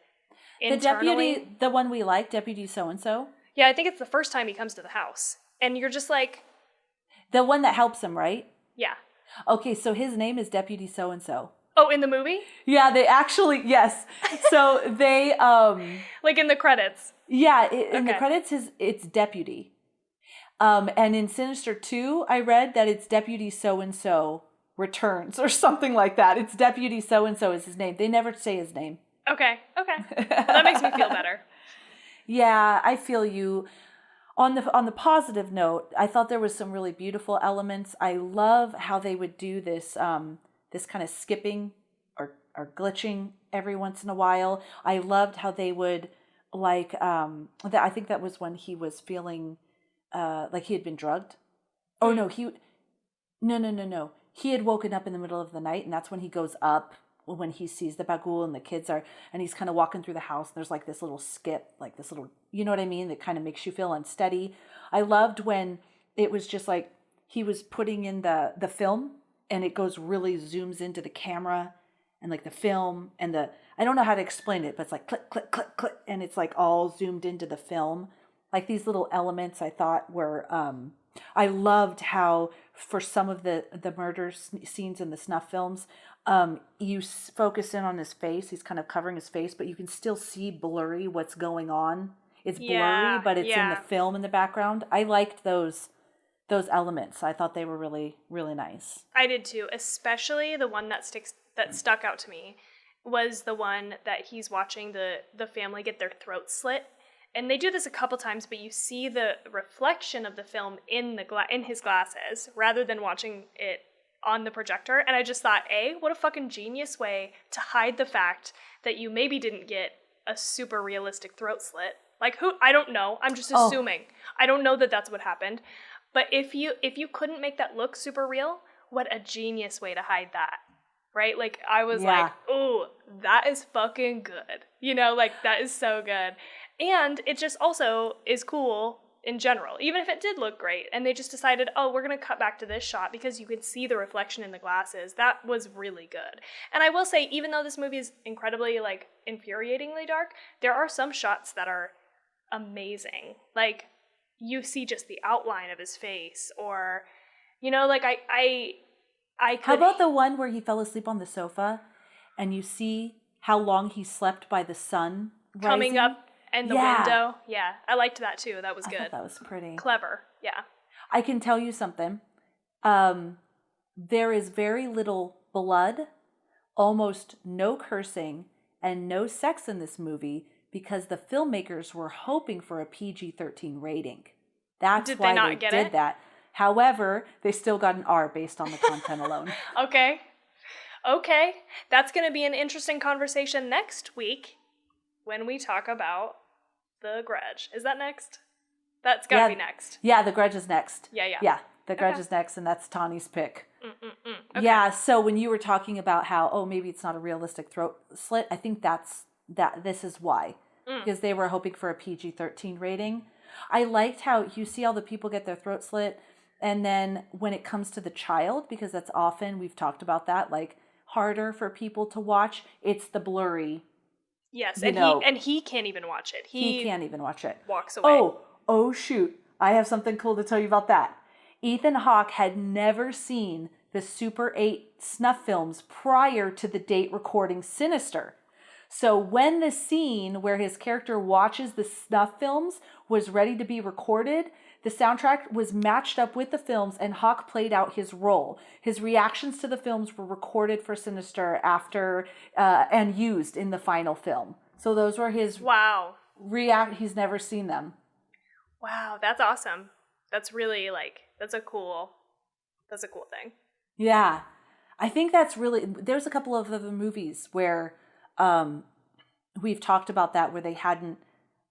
The deputy, the one we like, Deputy so-and-so? Yeah, I think it's the first time he comes to the house. And you're just like... The one that helps him, right? Yeah. Okay, so his name is Deputy so-and-so. Oh, in the movie? Yeah, they actually, yes. So they... like in the credits? Yeah, in the credits, it's Deputy. And in Sinister 2, I read that it's Deputy so-and-so returns or something like that. It's Deputy so-and-so is his name. They never say his name. Okay. Well, that makes me feel better. Yeah, I feel you. On the positive note, I thought there was some really beautiful elements. I love how they would do this this kind of skipping or glitching every once in a while. I loved how they would like I think that was when he was feeling like he had been drugged. Oh no, no. He had woken up in the middle of the night, and that's when he goes up. When he sees the bagul and the kids and he's kind of walking through the house, and there's like this little skip, like this little, you know what I mean? That kind of makes you feel unsteady. I loved when it was just like he was putting in the film, and it goes really zooms into the camera and like the film and I don't know how to explain it, but it's like click, click, click, click. And it's like all zoomed into the film. Like these little elements I thought were, I loved how for some of the murder scenes in the snuff films, you focus in on his face. He's kind of covering his face, but you can still see blurry what's going on. It's blurry, but it's in the film in the background. I liked those elements. I thought they were really, really nice. I did too, especially the one that stuck out to me was the one that he's watching the family get their throats slit. And they do this a couple times, but you see the reflection of the film in his glasses rather than watching it on the projector. And I just thought, what a fucking genius way to hide the fact that you maybe didn't get a super realistic throat slit. Like who? I don't know. I'm just assuming. I don't know that that's what happened. But if you couldn't make that look super real, what a genius way to hide that. Right? Like I was like, ooh, that is fucking good. You know, like that is so good. And it just also is cool in general, even if it did look great. And they just decided, we're going to cut back to this shot because you can see the reflection in the glasses. That was really good. And I will say, even though this movie is incredibly, like, infuriatingly dark, there are some shots that are amazing. Like, you see just the outline of his face or, you know, like, I could... How about the one where he fell asleep on the sofa and you see how long he slept by the sun rising? Coming up. And the window. Yeah, I liked that too. That was good. I thought that was pretty. Clever, yeah. I can tell you something. There is very little blood, almost no cursing, and no sex in this movie because the filmmakers were hoping for a PG-13 rating. That's why they did that. However, they still got an R based on the content alone. Okay. That's going to be an interesting conversation next week when we talk about The Grudge. Is that next? That's got to be next. Yeah, The Grudge is next. Yeah. The Grudge is next, and that's Tawny's pick. Okay. Yeah, so when you were talking about how, maybe it's not a realistic throat slit, I think this is why. Because they were hoping for a PG-13 rating. I liked how you see all the people get their throat slit, and then when it comes to the child, because that's often, we've talked about that, like, harder for people to watch, it's the blurry. Yes, and he can't even watch it. He can't even watch it. Walks away. Oh, shoot. I have something cool to tell you about that. Ethan Hawke had never seen the Super 8 snuff films prior to the date recording Sinister. So when the scene where his character watches the snuff films was ready to be recorded, the soundtrack was matched up with the films and Hawke played out his role. His reactions to the films were recorded for Sinister after and used in the final film. So those were his he's never seen them. Wow, that's awesome. That's really that's a cool That's a cool thing. Yeah. I think that's really, there's a couple of other movies where we've talked about that, where they hadn't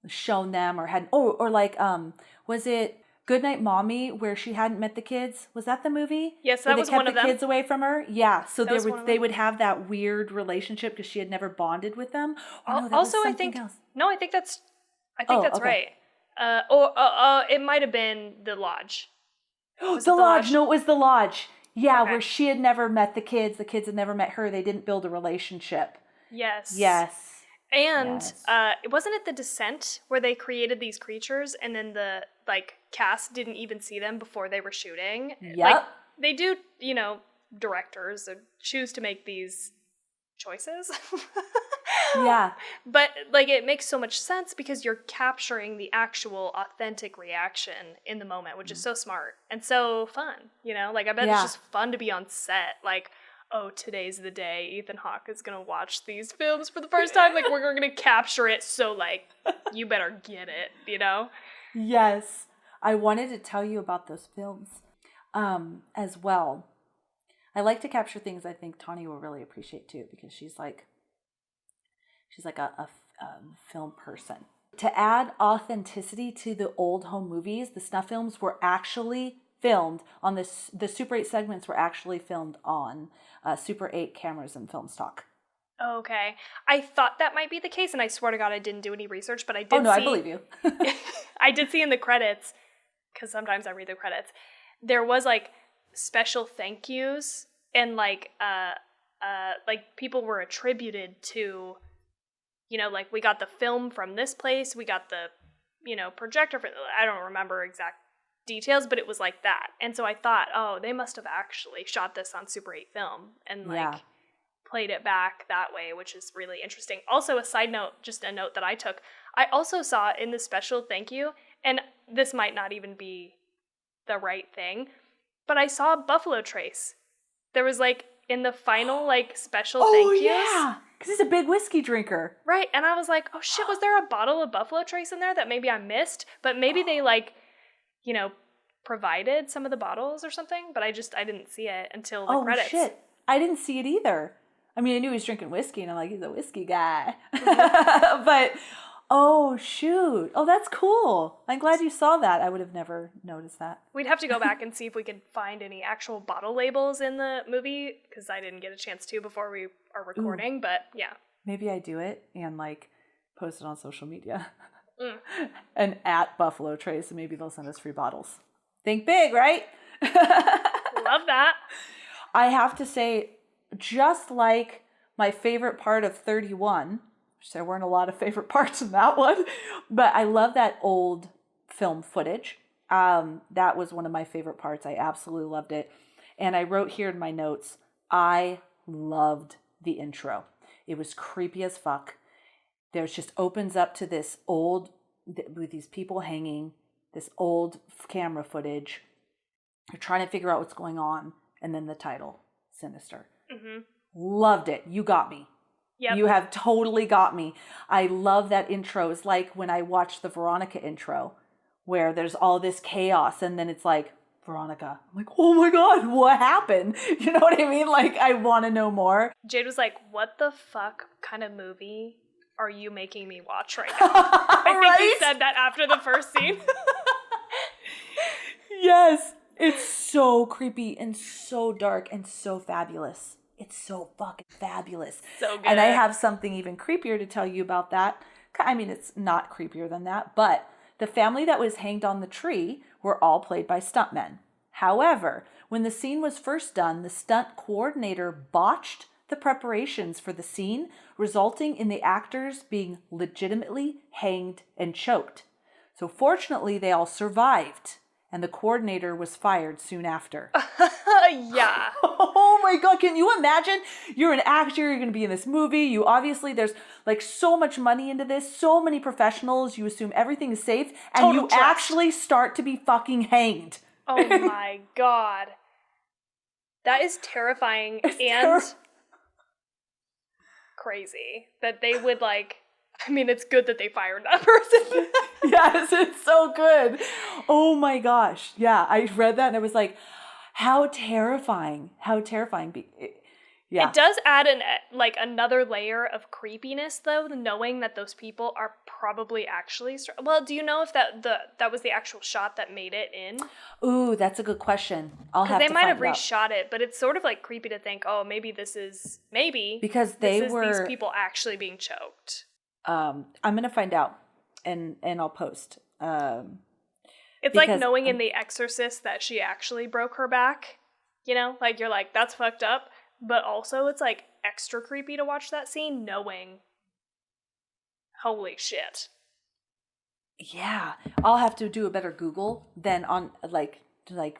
shown them or hadn't, or like, was it Goodnight Mommy, where she hadn't met the kids? Was that the movie? Yes, where that was they kept one of the them. kids away from her? Yeah. So That they would have that weird relationship because she had never bonded with them. Oh, no, that Also, was I something think else. no, I think that's Okay. right. It might have been The Lodge. Was it The Lodge. Lodge? No, it was The Lodge. Yeah, Okay. where she had never met the kids had never met her. They didn't build a relationship. Yes. Yes. And Yes. wasn't it The Descent where they created these creatures and then the cast didn't even see them before they were shooting? Yep. Like, they do, directors choose to make these choices. Yeah. But it makes so much sense because you're capturing the actual authentic reaction in the moment, which is so smart and so fun. I bet it's just fun to be on set. Oh, today's the day Ethan Hawke is gonna watch these films for the first time. We're gonna capture it, so you better get it. Yes. I wanted to tell you about those films as well. I like to capture things I think Tawny will really appreciate too, because she's like a film person. To add authenticity to the old home movies, the snuff films were actually filmed on the Super 8 segments were actually filmed on Super 8 cameras and film stock. Okay. I thought that might be the case, and I swear to God I didn't do any research, but I did Oh, no, see... I believe you. I did see in the credits, because sometimes I read the credits, there was, special thank yous, and, people were attributed to, we got the film from this place, we got the, projector, I don't remember exact details, but it was like that. And so I thought, oh, they must have actually shot this on Super 8 film and played it back that way, which is really interesting. Also, a side note, just a note that I took, I also saw in the special thank you, and this might not even be the right thing, but I saw Buffalo Trace. There was in the final special thank yous. Oh yeah, because he's a big whiskey drinker. Right, and I was like, oh shit, was there a bottle of Buffalo Trace in there that maybe I missed? But maybe they provided some of the bottles or something, but I didn't see it until the credits. Oh shit, I didn't see it either. I mean, I knew he was drinking whiskey, and I'm like, he's a whiskey guy. Mm-hmm. But, oh shoot. Oh, that's cool. I'm glad you saw that. I would have never noticed that. We'd have to go back and see if we could find any actual bottle labels in the movie, because I didn't get a chance to before we are recording, but yeah. Maybe I do it and post it on social media. And at Buffalo Trace, and maybe they'll send us free bottles. Think big, right? Love that. I have to say, just like my favorite part of 31, which there weren't a lot of favorite parts in that one, but I love that old film footage. That was one of my favorite parts. I absolutely loved it. And I wrote here in my notes, I loved the intro. It was creepy as fuck. There's just opens up to this old, with these people hanging, this old camera footage. You're trying to figure out what's going on. And then the title, Sinister. Mm-hmm. Loved it. You got me. Yep. You have totally got me. I love that intro. It's like when I watched the Veronica intro, where there's all this chaos and then it's like, Veronica. I'm like, oh my God, what happened? You know what I mean? I want to know more. Jade was like, what the fuck kind of movie are you making me watch right now? I think you said that after the first scene. Yes. It's so creepy and so dark and so fabulous. It's so fucking fabulous. So good. And I have something even creepier to tell you about that. I mean, it's not creepier than that, but the family that was hanged on the tree were all played by stuntmen. However, when the scene was first done, the stunt coordinator botched the preparations for the scene, resulting in the actors being legitimately hanged and choked. So fortunately, they all survived, and the coordinator was fired soon after. Yeah. Oh my God, can you imagine? You're an actor, you're going to be in this movie. You obviously, there's so much money into this, so many professionals, you assume everything is safe, and total you trust. Actually start to be fucking hanged. Oh my God. That is terrifying and crazy that they would it's good that they fired that person. Yes, it's so good. Oh my gosh. Yeah, I read that and I was like, How terrifying. How terrifying. Yeah. It does add another layer of creepiness, though, knowing that those people are probably actually. Well, do you know if that was the actual shot that made it in? Ooh, that's a good question. I'll have to Because they might have find out. reshot it, but it's sort of like creepy to think, oh, Because they were these people actually being choked. I'm gonna find out and I'll post. It's like knowing in The Exorcist that she actually broke her back. You know, like you're like, that's fucked up. But also it's like extra creepy to watch that scene knowing, holy shit. Yeah, I'll have to do a better Google than on like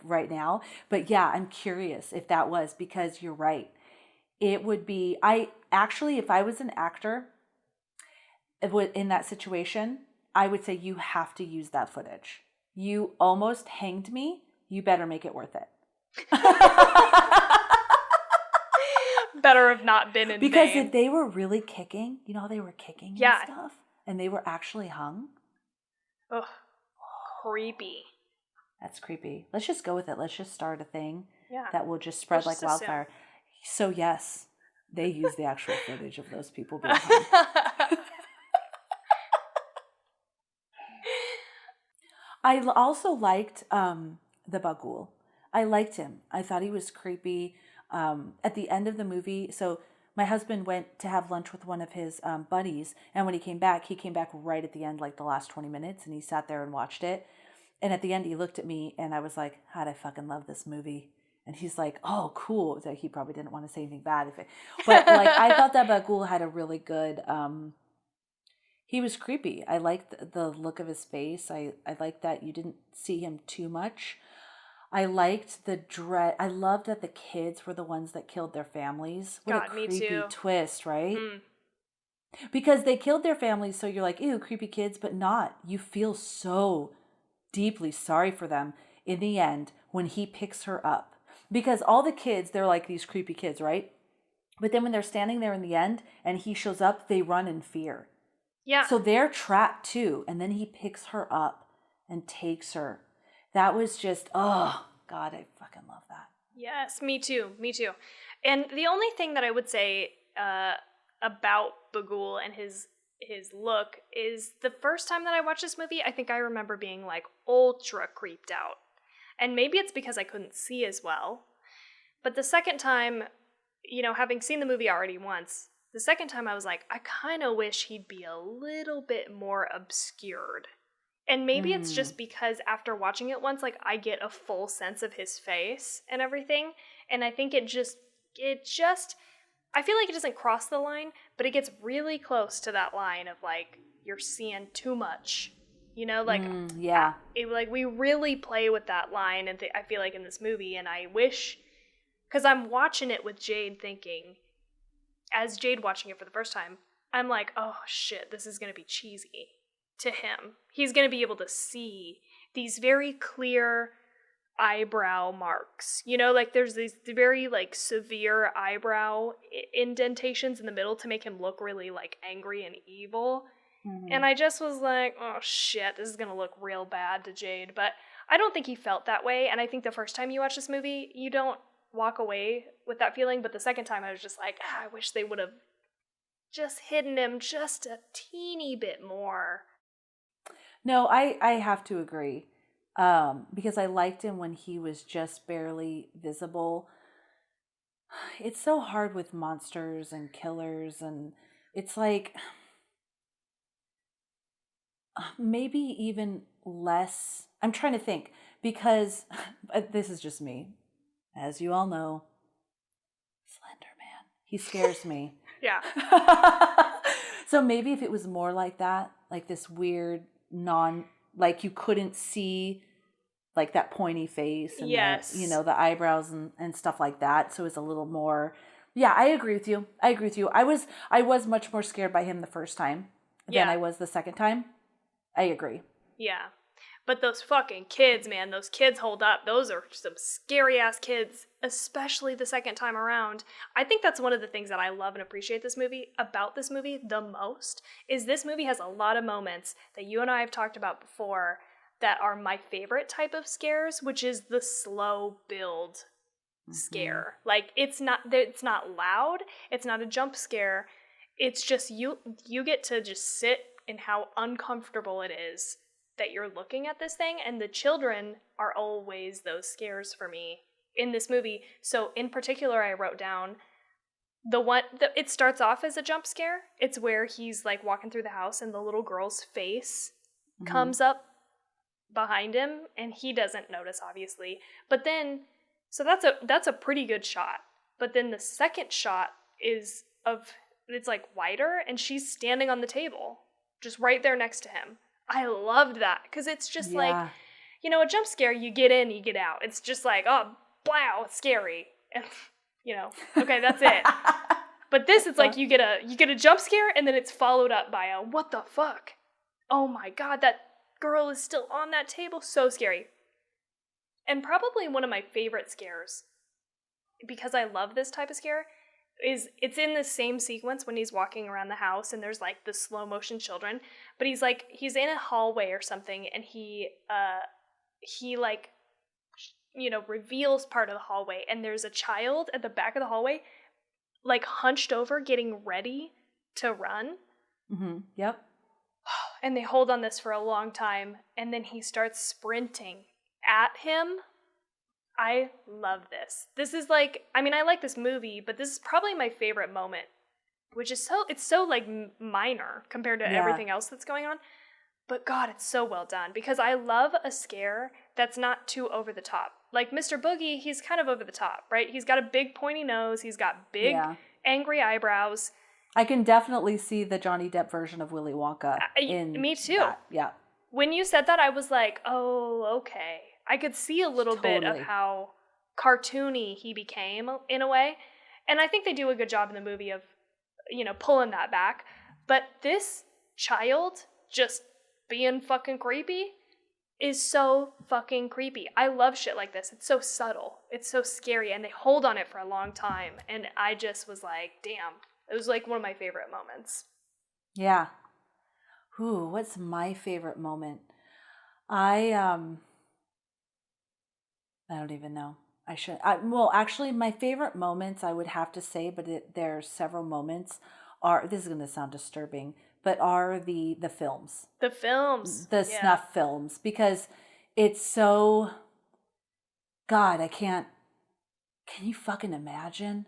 right now. But yeah, I'm curious if that was, because you're right. It would be, if I was an actor in that situation, I would say you have to use that footage. You almost hanged me. You better make it worth it. Better have not been in because vain. If they were really kicking, you know how they were kicking and stuff, and they were actually hung. Ugh, creepy. That's creepy. Let's just go with it. Let's just start a thing Yeah. that will just spread like wildfire. So yes, they use the actual footage of those people being hung. I also liked the Bagul. I liked him. I thought he was creepy. At the end of the movie, so my husband went to have lunch with one of his buddies, and when he came back right at the end, like the last 20 minutes, and he sat there and watched it. And at the end, he looked at me, and I was like, how'd I fucking love this movie? And he's like, oh, cool. So he probably didn't want to say anything bad. But like, I thought that Bagul had a really good, he was creepy. I liked the look of his face. I liked that you didn't see him too much. I liked the dread. I loved that the kids were the ones that killed their families. What a creepy twist, right? Mm. Because they killed their families, so you're like, ew, creepy kids, but not. You feel so deeply sorry for them in the end when he picks her up. Because all the kids, they're like these creepy kids, right? But then when they're standing there in the end and he shows up, they run in fear. Yeah. So they're trapped too. And then he picks her up and takes her. That was just, oh, God, I fucking love that. Yes, me too. And the only thing that I would say about Bagul and his look is the first time that I watched this movie, I think I remember being like ultra creeped out. And maybe it's because I couldn't see as well. But the second time, you know, having seen the movie already once, the second time I was like, I kind of wish he'd be a little bit more obscured. And maybe it's just because after watching it once, like, I get a full sense of his face and everything. And I think it just, I feel like it doesn't cross the line, but it gets really close to that line of, like, you're seeing too much. You know, like, yeah. We really play with that line, and I feel like in this movie, and I wish, because I'm watching it with Jade thinking, as Jade watching it for the first time, I'm like, oh, shit, this is going to be cheesy. To him, he's going to be able to see these very clear eyebrow marks. You know, like there's these very like severe eyebrow indentations in the middle to make him look really like angry and evil. Mm-hmm. And I just was like, oh shit, this is going to look real bad to Jade. But I don't think he felt that way. And I think the first time you watch this movie, you don't walk away with that feeling. But the second time I was just like, I wish they would have just hidden him just a teeny bit more. No, I have to agree, because I liked him when he was just barely visible. It's so hard with monsters and killers, and it's like maybe even less. I'm trying to think, because this is just me. As you all know, Slender Man. He scares me. Yeah. So maybe if it was more like that, like this weird like you couldn't see like that pointy face and yes. the eyebrows and stuff like that. So it's a little more, yeah, I agree with you. I was much more scared by him the first time than I was the second time. I agree. Yeah. But those fucking kids, man, those kids hold up. Those are some scary ass kids, especially the second time around. I think that's one of the things that I love and appreciate about this movie the most, is this movie has a lot of moments that you and I have talked about before that are my favorite type of scares, which is the slow build scare. Like it's not loud, it's not a jump scare. It's just you get to just sit in how uncomfortable it is that you're looking at this thing, and the children are always those scares for me in this movie. So in particular, I wrote down it starts off as a jump scare. It's where he's like walking through the house and the little girl's face comes up behind him, and he doesn't notice, obviously. But then, so that's a pretty good shot. But then the second shot it's like wider, and she's standing on the table, just right there next to him. I loved that, because it's just like, you know, a jump scare, you get in, you get out. It's just like, oh, wow, it's scary. And, you know, okay, that's it. But this, it's like you get a jump scare, and then it's followed up by a, what the fuck? Oh my God, that girl is still on that table. So scary. And probably one of my favorite scares, because I love this type of scare, is it's in the same sequence when he's walking around the house and there's like the slow motion children, but he's in a hallway or something, and he like, you know, reveals part of the hallway, and there's a child at the back of the hallway like hunched over getting ready to run. Yep. And they hold on this for a long time, and then he starts sprinting at him. I love this. This is like, I mean, I like this movie, but this is probably my favorite moment, which is it's so like minor compared to everything else that's going on. But God, it's so well done, because I love a scare that's not too over the top. Like Mr. Boogie, he's kind of over the top, right? He's got a big pointy nose. He's got big angry eyebrows. I can definitely see the Johnny Depp version of Willy Wonka in me too. That. Yeah. When you said that, I was like, oh, okay. I could see a little bit of how cartoony he became in a way. And I think they do a good job in the movie of, you know, pulling that back. But this child just being fucking creepy is so fucking creepy. I love shit like this. It's so subtle. It's so scary. And they hold on it for a long time. And I just was like, damn. It was like one of my favorite moments. Yeah. Ooh, what's my favorite moment? I don't even know. Well, actually, my favorite moments, I would have to say, but there are several moments, this is going to sound disturbing, but are the films. The films. The snuff films, because it's so, God, can you fucking imagine?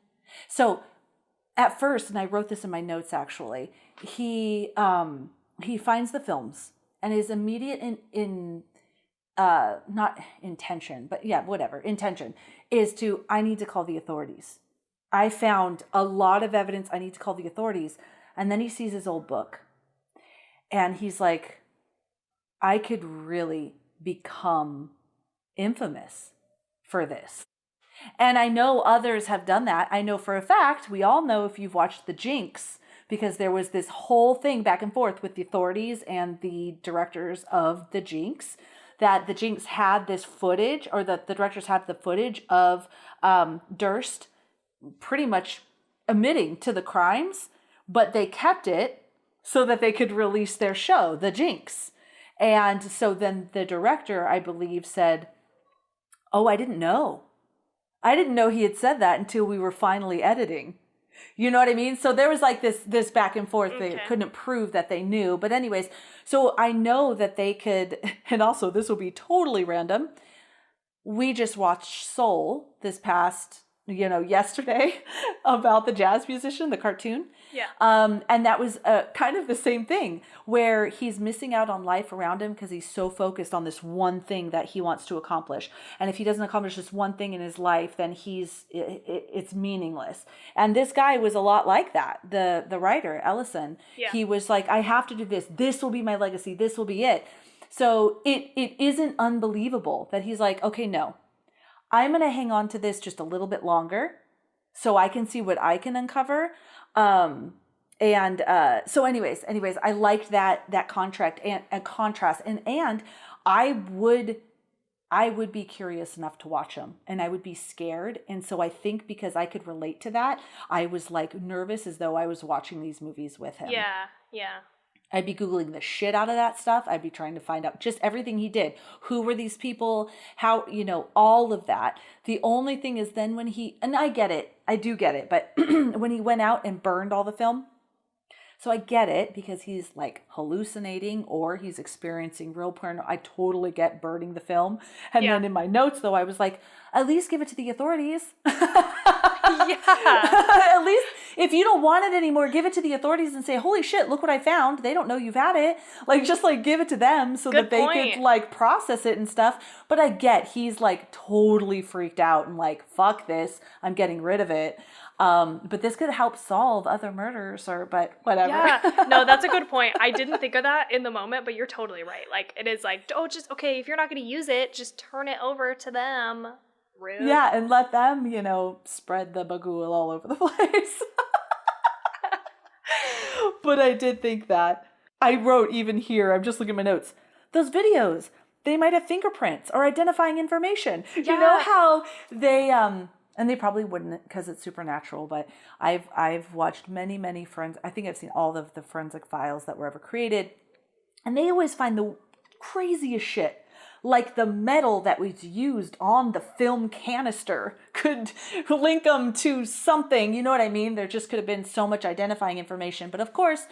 So at first, and I wrote this in my notes actually, he finds the films, and his immediate not intention, but yeah, whatever, intention is I need to call the authorities. I found a lot of evidence, I need to call the authorities. And then he sees his old book, and he's like, I could really become infamous for this. And I know others have done that. I know for a fact, we all know if you've watched The Jinx, because there was this whole thing back and forth with the authorities and the directors of The Jinx, that The Jinx had this footage, or that the directors had the footage of Durst pretty much admitting to the crimes, but they kept it so that they could release their show, The Jinx. And so then the director, I believe, said, oh, I didn't know. I didn't know he had said that until we were finally editing. You know what I mean? So there was like this back and forth. Okay. They couldn't prove that they knew. But anyways, so I know that they could, and also this will be totally random. We just watched Soul this past, yesterday about the jazz musician, the cartoon. Yeah. And that was kind of the same thing, where he's missing out on life around him because he's so focused on this one thing that he wants to accomplish. And if he doesn't accomplish this one thing in his life, then it's meaningless. And this guy was a lot like that. The writer, Ellison, he was like, I have to do this. This will be my legacy. This will be it. So it isn't unbelievable that he's like, okay, no, I'm going to hang on to this just a little bit longer so I can see what I can uncover. So anyways, I liked that contrast, and I would be curious enough to watch them, and I would be scared. And so I think because I could relate to that, I was like nervous as though I was watching these movies with him. Yeah. Yeah. I'd be Googling the shit out of that stuff. I'd be trying to find out just everything he did. Who were these people? How, all of that. The only thing is then when and I get it, I do get it, but when he went out and burned all the film, so I get it because he's like hallucinating or he's experiencing real porn. I totally get burning the film. And then in my notes though, I was like, at least give it to the authorities. Yeah. At least if you don't want it anymore, give it to the authorities and say, holy shit, look what I found. They don't know you've had it. Like, just like give it to them so that they could like process it and stuff. But I get he's like totally freaked out and like, fuck this. I'm getting rid of it. But this could help solve other murders but whatever. Yeah, no, that's a good point. I didn't think of that in the moment, but you're totally right. Like, it is like, okay, if you're not going to use it, just turn it over to them. Rude. Yeah, and let them, spread the bagul all over the place. But I did think that. I wrote even here, I'm just looking at my notes, those videos, they might have fingerprints or identifying information. Yeah. You know how they, and they probably wouldn't because it's supernatural, but I've watched many, many I think I've seen all of the forensic files that were ever created. And they always find the craziest shit. Like the metal that was used on the film canister could link them to something. You know what I mean? There just could have been so much identifying information. But of course,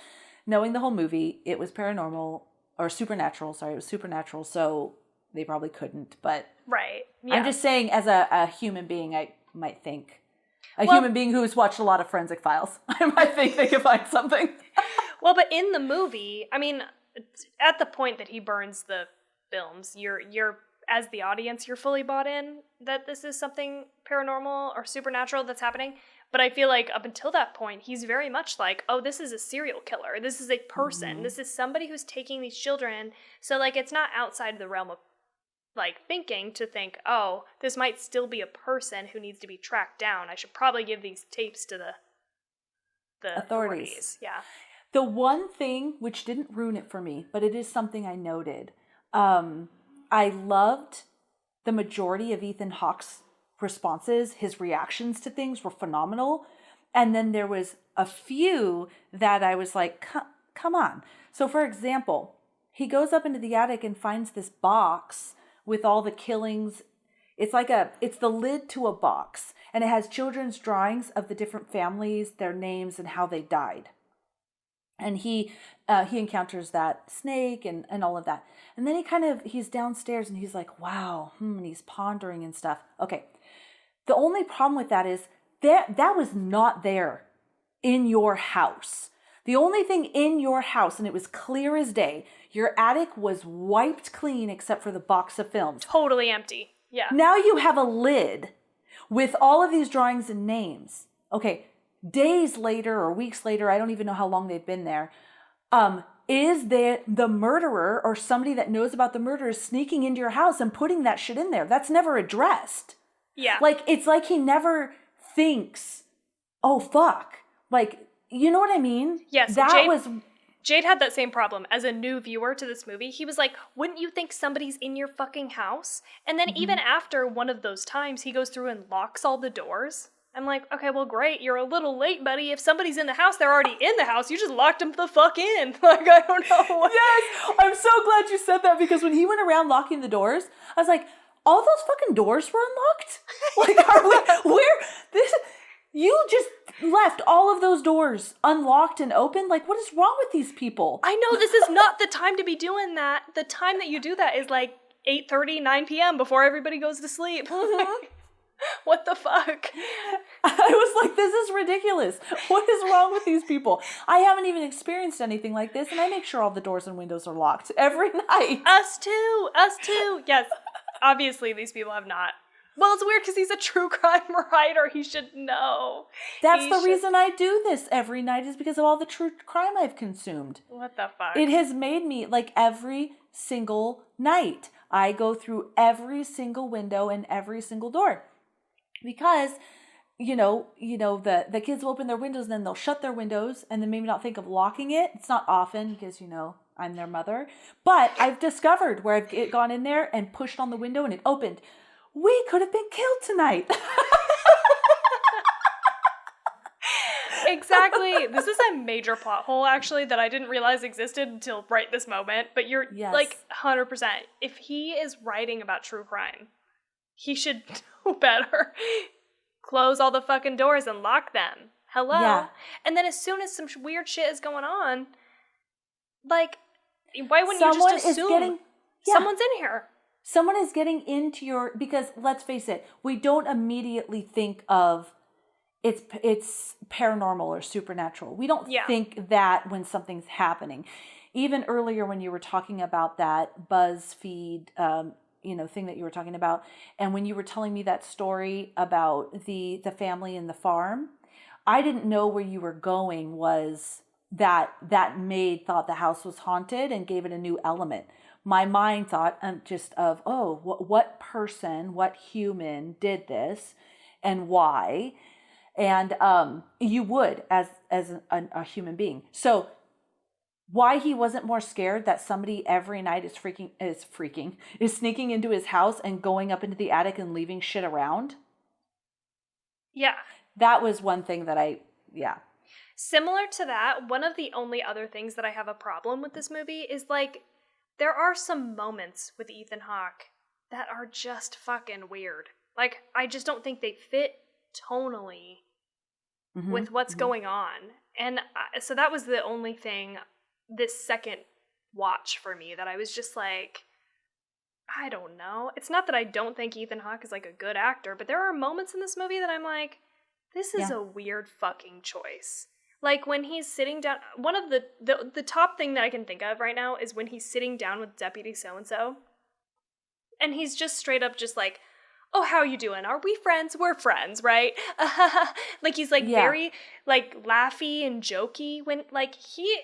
knowing the whole movie, it was paranormal or supernatural. Sorry, it was supernatural. So they probably couldn't. But right. Yeah. I'm just saying as a human being, I might think. Human being who's watched a lot of forensic files. I might think they could find something. Well, but in the movie, I mean, at the point that he burns the films, you're as the audience, you're fully bought in that this is something paranormal or supernatural that's happening. But I feel like up until that point, he's very much like, oh, this is a serial killer. This is a person. Mm-hmm. This is somebody who's taking these children. So like, it's not outside the realm of like thinking to think, oh, this might still be a person who needs to be tracked down. I should probably give these tapes to the authorities. Yeah. The one thing which didn't ruin it for me, but it is something I noted. I loved the majority of Ethan Hawke's responses. His reactions to things were phenomenal. And then there was a few that I was like, come on. So for example, he goes up into the attic and finds this box with all the killings. It's the lid to a box, and it has children's drawings of the different families, their names, and how they died. And he encounters that snake and all of that. And then he's downstairs and he's like, wow, and he's pondering and stuff. Okay. The only problem with that is that was not there in your house. The only thing in your house, and it was clear as day, your attic was wiped clean except for the box of films. Totally empty. Yeah. Now you have a lid with all of these drawings and names. Okay. Days later or weeks later, I don't even know how long they've been there, is the murderer or somebody that knows about the murder sneaking into your house and putting that shit in there? That's never addressed. Yeah. Like, it's like he never thinks, oh, fuck. Like, you know what I mean? Yes. Jade had that same problem as a new viewer to this movie. He was like, wouldn't you think somebody's in your fucking house? And then even after one of those times, he goes through and locks all the doors. I'm like, okay, well, great. You're a little late, buddy. If somebody's in the house, they're already in the house. You just locked them the fuck in. Like, I don't know. Yes, I'm so glad you said that because when he went around locking the doors, I was like, all those fucking doors were unlocked? Like, you just left all of those doors unlocked and open? Like, what is wrong with these people? I know, this is not the time to be doing that. The time that you do that is like 8:30, 9 p.m. before everybody goes to sleep. Mm-hmm. What the fuck? I was like, this is ridiculous. What is wrong with these people? I haven't even experienced anything like this, and I make sure all the doors and windows are locked every night. Us too. Yes. Obviously, these people have not. Well, it's weird because he's a true crime writer. He should know. That's the reason I do this every night is because of all the true crime I've consumed. What the fuck? It has made me, like, every single night, I go through every single window and every single door. Because, the kids will open their windows and then they'll shut their windows and then maybe not think of locking it. It's not often because, I'm their mother. But I've discovered where I've gone in there and pushed on the window and it opened. We could have been killed tonight. exactly. This is a major plot hole, actually, that I didn't realize existed until right this moment. But you're like 100%. If he is writing about true crime, he should know better. Close all the fucking doors and lock them. Hello? Yeah. And then as soon as some weird shit is going on, like, why wouldn't you just assume someone's in here? Someone is getting into your, because let's face it, we don't immediately think of it's paranormal or supernatural. We don't think that when something's happening. Even earlier when you were talking about that Buzzfeed, thing that you were talking about, and when you were telling me that story about the family and the farm, I didn't know where you were going was that maid thought the house was haunted and gave it a new element. My mind thought just of, what person, what human did this and why? And you would as a human being. So why he wasn't more scared that somebody every night is sneaking into his house and going up into the attic and leaving shit around? Yeah. That was one thing that Similar to that, one of the only other things that I have a problem with this movie is, like, there are some moments with Ethan Hawke that are just fucking weird. Like, I just don't think they fit tonally with what's going on. And so that was the only thing this second watch for me that I was just like, I don't know. It's not that I don't think Ethan Hawke is, like, a good actor, but there are moments in this movie that I'm like, this is a weird fucking choice. Like, when he's sitting down, one of the top thing that I can think of right now is when he's sitting down with Deputy so-and-so, and he's just straight up just like, oh, how you doing? Are we friends? We're friends, right? Like, he's, like, very, like, laughy and jokey when, like, he,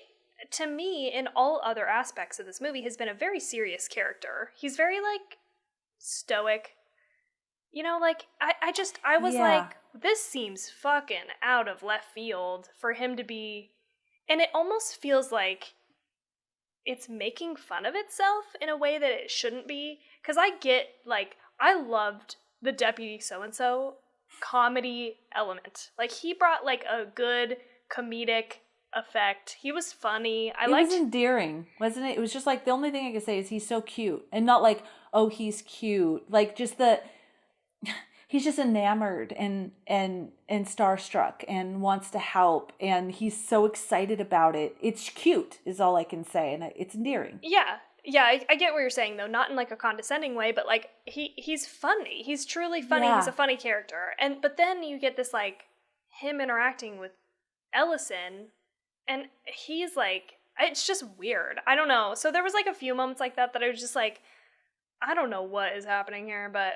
to me, in all other aspects of this movie, has been a very serious character. He's very, like, stoic. You know, like, I was like, this seems fucking out of left field for him to be, and it almost feels like it's making fun of itself in a way that it shouldn't be, because I get, like, I loved the Deputy so-and-so comedy element. Like, he brought, like, a good comedic effect. He was funny. It was endearing, wasn't it? It was just, like, the only thing I could say is he's so cute, and not like, oh, he's cute. Like, just he's just enamored and starstruck and wants to help, and he's so excited about it. It's cute is all I can say, and it's endearing. Yeah, I get what you're saying, though, not in, like, a condescending way, but, like, he's funny. He's truly funny. He's a funny character. But then you get this, like, him interacting with Ellison, and he's, like, it's just weird. I don't know. So there was, like, a few moments like that I was just like, I don't know what is happening here, but...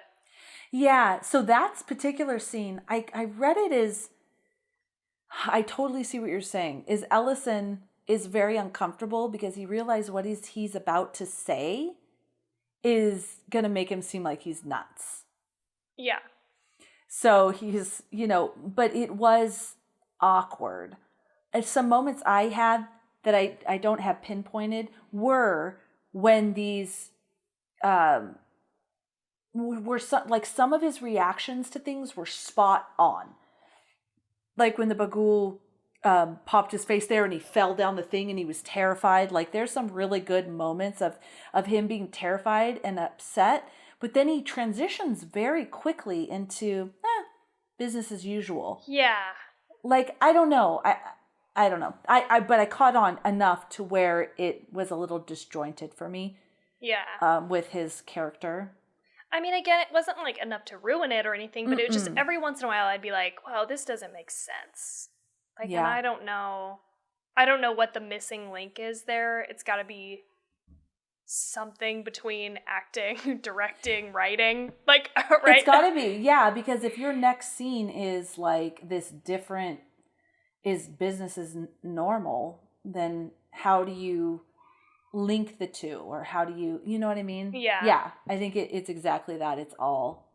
Yeah, so that particular scene, I read it as, I totally see what you're saying, is Ellison is very uncomfortable because he realized what he's about to say is going to make him seem like he's nuts. Yeah. So he's, but it was awkward. And some moments I had that I don't have pinpointed were when these... some of his reactions to things were spot on. Like when the Bagul popped his face there and he fell down the thing and he was terrified. Like, there's some really good moments of him being terrified and upset. But then he transitions very quickly into business as usual. Yeah. Like, I don't know. I don't know. But I caught on enough to where it was a little disjointed for me. Yeah. With his character. I mean, again, it wasn't, like, enough to ruin it or anything, but it was just every once in a while I'd be like, well, this doesn't make sense. Like, and I don't know what the missing link is there. It's got to be something between acting, directing, writing, like, right? It's got to be, yeah, because if your next scene is, like, this different, is business as normal, then how do you... link the two, or how do you know what I mean? Yeah, I think it's exactly that. It's all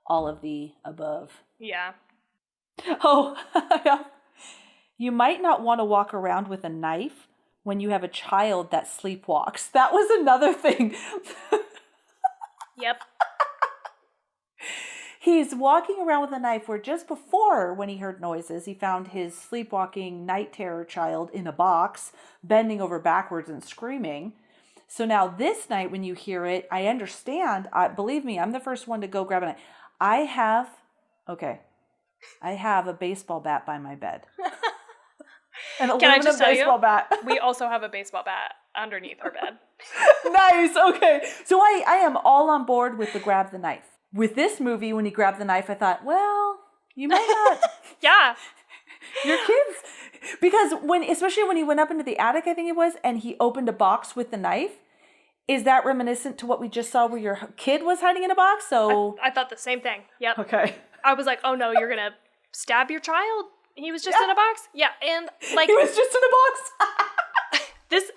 of the above. Yeah. Oh, you might not want to walk around with a knife when you have a child that sleepwalks. That was another thing. Yep. He's walking around with a knife where just before, when he heard noises, he found his sleepwalking night terror child in a box, bending over backwards and screaming. So now this night when you hear it, I understand. Believe me, I'm the first one to go grab a knife. I have a baseball bat by my bed. An aluminum baseball bat. We also have a baseball bat underneath our bed. Nice. Okay. So I am all on board with the grab the knife. With this movie, when he grabbed the knife, I thought, well, you might not. Yeah. Your kids. Because especially when he went up into the attic, I think it was, and he opened a box with the knife, is that reminiscent to what we just saw where your kid was hiding in a box? So I thought the same thing. Yep. Okay. I was like, oh no, you're going to stab your child? He was just in a box? Yeah. And like. He was just in a box?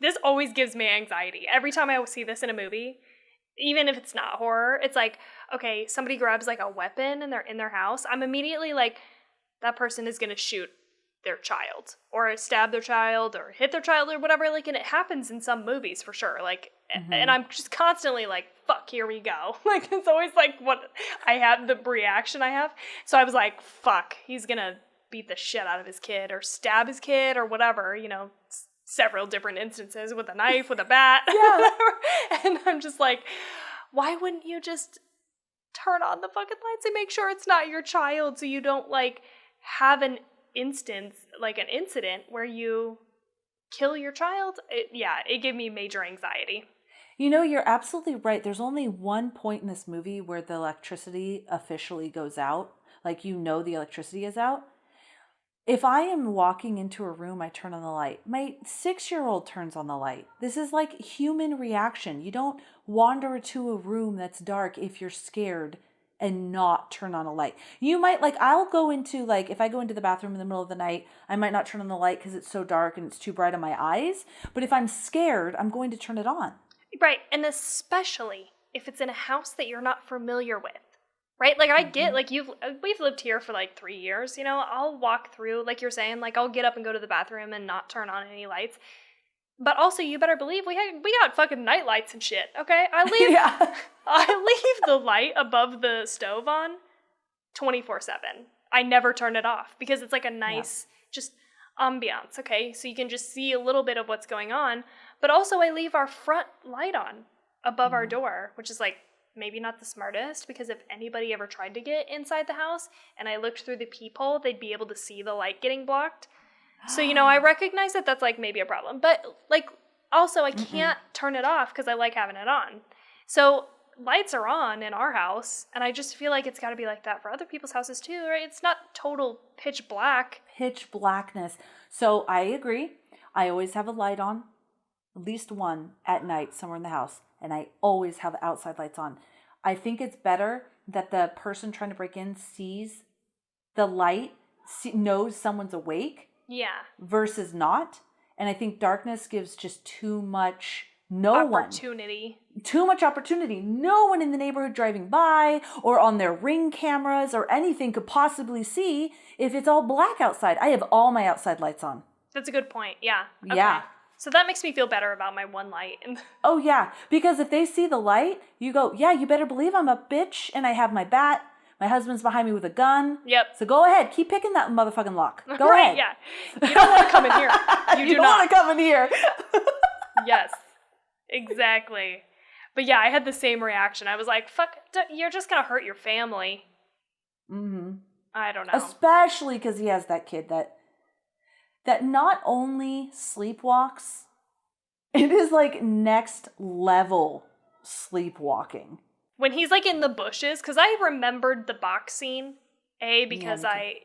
This always gives me anxiety. Every time I see this in a movie, even if it's not horror, it's like, okay, somebody grabs like a weapon and they're in their house. I'm immediately like, that person is going to shoot their child or stab their child or hit their child or whatever. Like, and it happens in some movies for sure. Like, and I'm just constantly like, fuck, here we go. Like, it's always like what I have, the reaction I have. So I was like, fuck, he's going to beat the shit out of his kid or stab his kid or whatever, several different instances with a knife, with a bat, whatever. And I'm just like, why wouldn't you just turn on the fucking lights and make sure it's not your child so you don't like have an incident where you kill your child? It gave me major anxiety. You're absolutely right. There's only one point in this movie where the electricity officially goes out. Like, the electricity is out. If I am walking into a room, I turn on the light. My 6-year-old turns on the light. This is like human reaction. You don't wander into a room that's dark if you're scared and not turn on a light. You might, I'll go into, if I go into the bathroom in the middle of the night, I might not turn on the light because it's so dark and it's too bright on my eyes. But if I'm scared, I'm going to turn it on. Right, and especially if it's in a house that you're not familiar with. Right? Like, I get, we've lived here for 3 years, I'll walk through, like you're saying, I'll get up and go to the bathroom and not turn on any lights. But also, you better believe we got fucking night lights and shit, okay? I leave the light above the stove on 24/7. I never turn it off because it's like a nice, just ambiance, okay? So you can just see a little bit of what's going on. But also, I leave our front light on above our door, which is maybe not the smartest, because if anybody ever tried to get inside the house and I looked through the peephole, they'd be able to see the light getting blocked. So, I recognize that that's maybe a problem. But also I can't turn it off because I like having it on. So lights are on in our house, and I just feel like it's got to be like that for other people's houses too, right? It's not total pitch black. Pitch blackness. So I agree. I always have a light on, at least one at night somewhere in the house. And I always have outside lights on. I think it's better that the person trying to break in sees the light, knows someone's awake. Yeah. Versus not. And I think darkness gives just too much opportunity. Too much opportunity. No one in the neighborhood driving by or on their Ring cameras or anything could possibly see if it's all black outside. I have all my outside lights on. That's a good point. Yeah. Okay. Yeah. So that makes me feel better about my one light. Oh, yeah. Because if they see the light, you go, yeah, you better believe I'm a bitch and I have my bat. My husband's behind me with a gun. Yep. So go ahead. Keep picking that motherfucking lock. Go right, ahead. Yeah. You don't want to come in here. You don't want to come in here. Yes. Exactly. But yeah, I had the same reaction. I was like, fuck, you're just going to hurt your family. Mm-hmm. I don't know. Especially because he has that kid that not only sleepwalks, it is next level sleepwalking. When he's in the bushes, because I remembered the box scene, because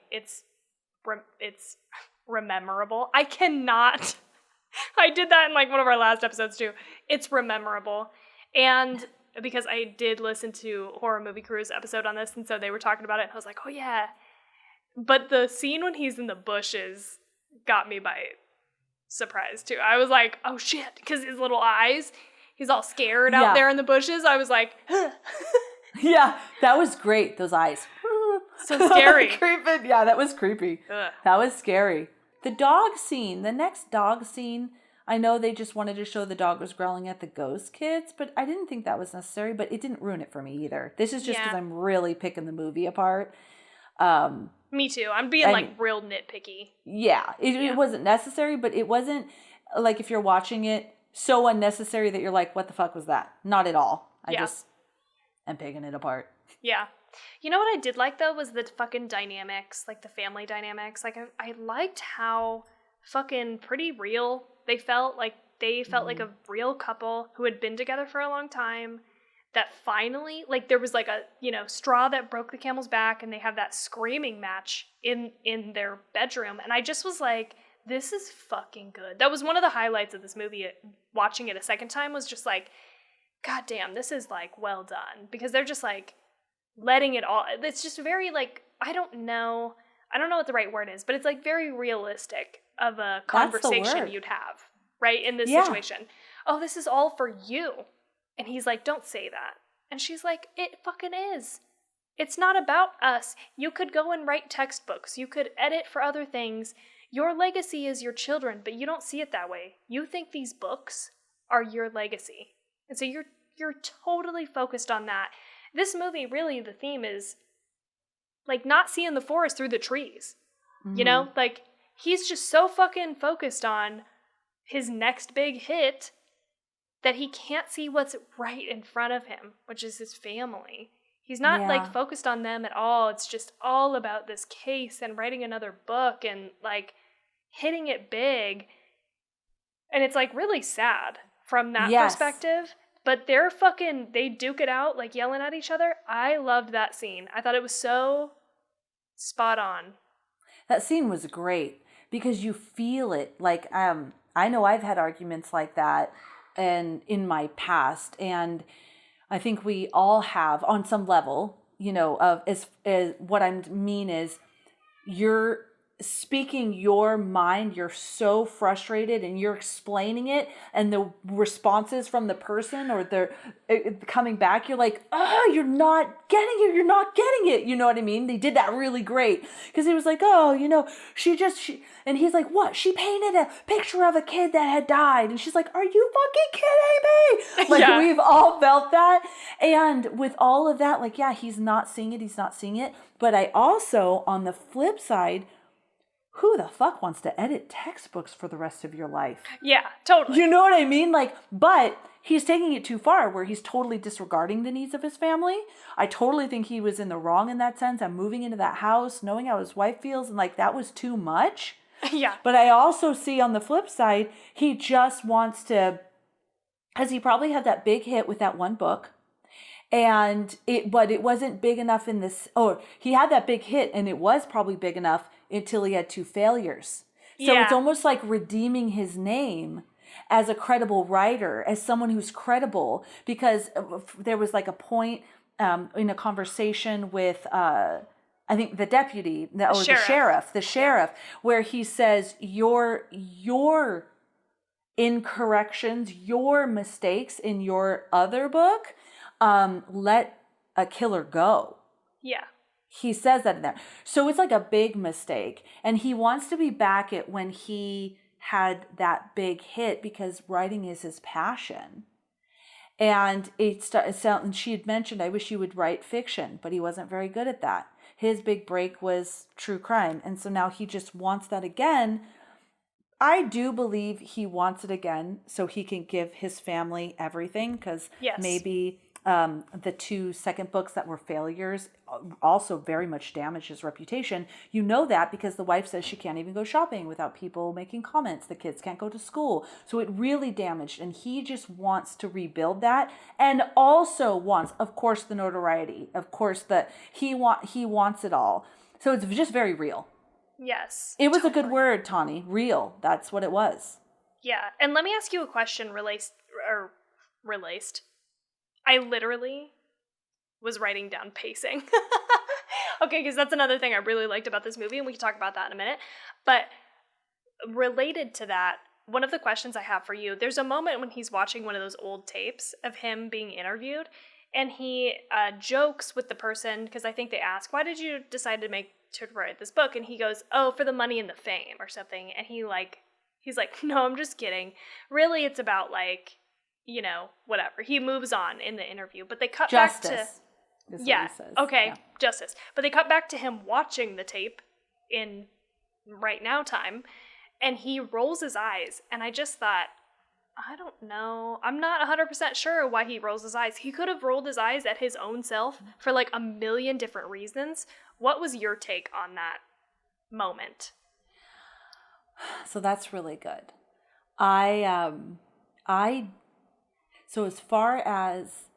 it's rememberable. I cannot, I did that in one of our last episodes too. It's rememberable. And because I did listen to Horror Movie Crew's episode on this, and so they were talking about it, and I was like, oh yeah. But the scene when he's in the bushes got me by surprise too. I was like, oh shit, because his little eyes, he's all scared out there in the bushes. I was like, huh. Yeah, that was great, those eyes. So scary. Yeah, that was creepy. Ugh. That was scary. The next dog scene, I know they just wanted to show the dog was growling at the ghost kids, but I didn't think that was necessary, but it didn't ruin it for me either. This is just because I'm really picking the movie apart. Me too. I'm being real nitpicky. Yeah, it wasn't necessary, but it wasn't like if you're watching it so unnecessary that you're like, what the fuck was that? Not at all. I just am picking it apart. Yeah. You know what I did like, though, was the fucking dynamics, like the family dynamics. Like, I liked how fucking pretty real they felt. Like, they felt like a real couple who had been together for a long time, that finally, like, there was like a, straw that broke the camel's back, and they have that screaming match in their bedroom. And I just was like, this is fucking good. That was one of the highlights of this movie. Watching it a second time was just like, God damn, this is like well done. Because they're just like letting it all, it's just very like, I don't know what the right word is, but it's like very realistic of a conversation you'd have, right? In this situation. Oh, this is all for you. And he's like, don't say that. And she's like, it fucking is. It's not about us. You could go and write textbooks. You could edit for other things. Your legacy is your children, but you don't see it that way. You think these books are your legacy. And so you're totally focused on that. This movie, really, the theme is like not seeing the forest through the trees. Like he's just so fucking focused on his next big hit that he can't see what's right in front of him, which is his family. He's not like focused on them at all. It's just all about this case and writing another book and like hitting it big. And it's like really sad from that perspective. But they duke it out, like yelling at each other. I loved that scene. I thought it was so spot on. That scene was great because you feel it. Like, I know I've had arguments like that and in my past, and I think we all have on some level, of as what I mean is you're speaking your mind, you're so frustrated and you're explaining it, and the responses from the person or they're coming back, you're like, oh, you're not getting it, you know what I mean? They did that really great because he was like, oh, she and he's like, what? She painted a picture of a kid that had died, and she's like, are you fucking kidding me? Like, we've all felt that. And with all of that, like, he's not seeing it, but I also, on the flip side, who the fuck wants to edit textbooks for the rest of your life? Yeah, totally. You know what I mean? Like, but he's taking it too far where he's totally disregarding the needs of his family. I totally think he was in the wrong in that sense. I'm moving into that house, knowing how his wife feels, and like that was too much. Yeah. But I also see on the flip side, he just wants to, because he probably had that big hit with that one book. But it wasn't big enough in this, he had that big hit and it was probably big enough until he had 2 failures. So it's almost like redeeming his name as a credible writer, as someone who's credible, because there was like a point in a conversation with, I think the deputy, the sheriff, where he says, your incorrections, your mistakes in your other book, let a killer go. Yeah. He says that in there. So it's like a big mistake. And he wants to be back at when he had that big hit because writing is his passion. And and she had mentioned, I wish you would write fiction, but he wasn't very good at that. His big break was true crime. And so now he just wants that again. I do believe he wants it again so he can give his family everything because maybe the 2 second books that were failures also very much damaged his reputation. You know that because the wife says she can't even go shopping without people making comments. The kids can't go to school. So it really damaged, and he just wants to rebuild that, and also wants, of course, the notoriety. Of course, he wants it all. So it's just very real. Yes. It was a good word, Tawny. Real. That's what it was. Yeah. And let me ask you a question released. I literally was writing down pacing. Okay, because that's another thing I really liked about this movie, and we can talk about that in a minute. But related to that, one of the questions I have for you, there's a moment when he's watching one of those old tapes of him being interviewed, and he jokes with the person, because I think they ask, why did you decide to write this book? And he goes, oh, for the money and the fame or something. And he He's like, no, I'm just kidding. Really, it's about like, you know, whatever. He moves on in the interview, but they cut back to... Justice. Is Yeah, what he says. okay, Yeah. justice. But they cut back to him watching the tape in right now time, and he rolls his eyes, and I just thought, I don't know. I'm not 100% sure why he rolls his eyes. He could have rolled his eyes at his own self for like a million different reasons. What was your take on that moment? So that's really good. So as far as,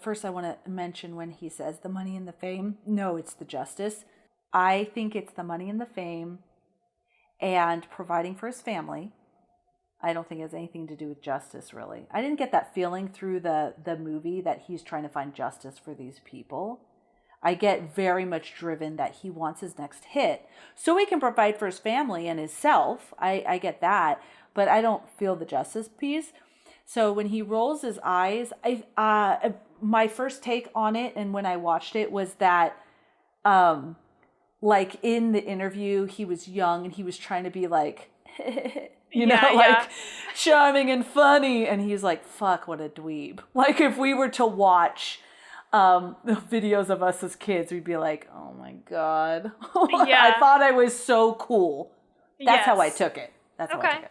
first I want to mention when he says the money and the fame. No, it's the justice. I think it's the money and the fame and providing for his family. I don't think it has anything to do with justice, really. I didn't get that feeling through the movie that he's trying to find justice for these people. I get very much driven that he wants his next hit so he can provide for his family and himself. I get that, but I don't feel the justice piece. So when he rolls his eyes, my first take on it and when I watched it was that, like in the interview, he was young and he was trying to be like, charming and funny. And he's like, fuck, what a dweeb. Like if we were to watch videos of us as kids, we'd be like, oh my God. Yeah. I thought I was so cool. That's how I Yes. took it. That's how I took it.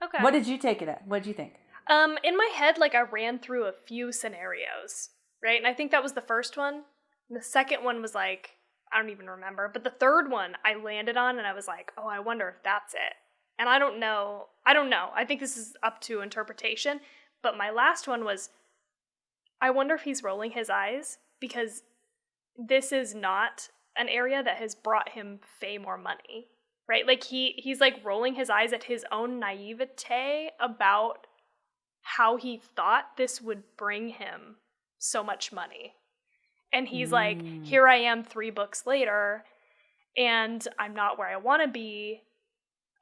Okay. What did you take it at? What did you think? In my head, like I ran through a few scenarios, right? And I think that was the first one. And the second one was like, I don't even remember. But the third one I landed on and I was like, oh, I wonder if that's it. And I don't know. I think this is up to interpretation. But my last one was, I wonder if he's rolling his eyes because this is not an area that has brought him fame or money, right? Like he's like rolling his eyes at his own naivete about how he thought this would bring him so much money. And he's like, here I am 3 books later, and I'm not where I want to be.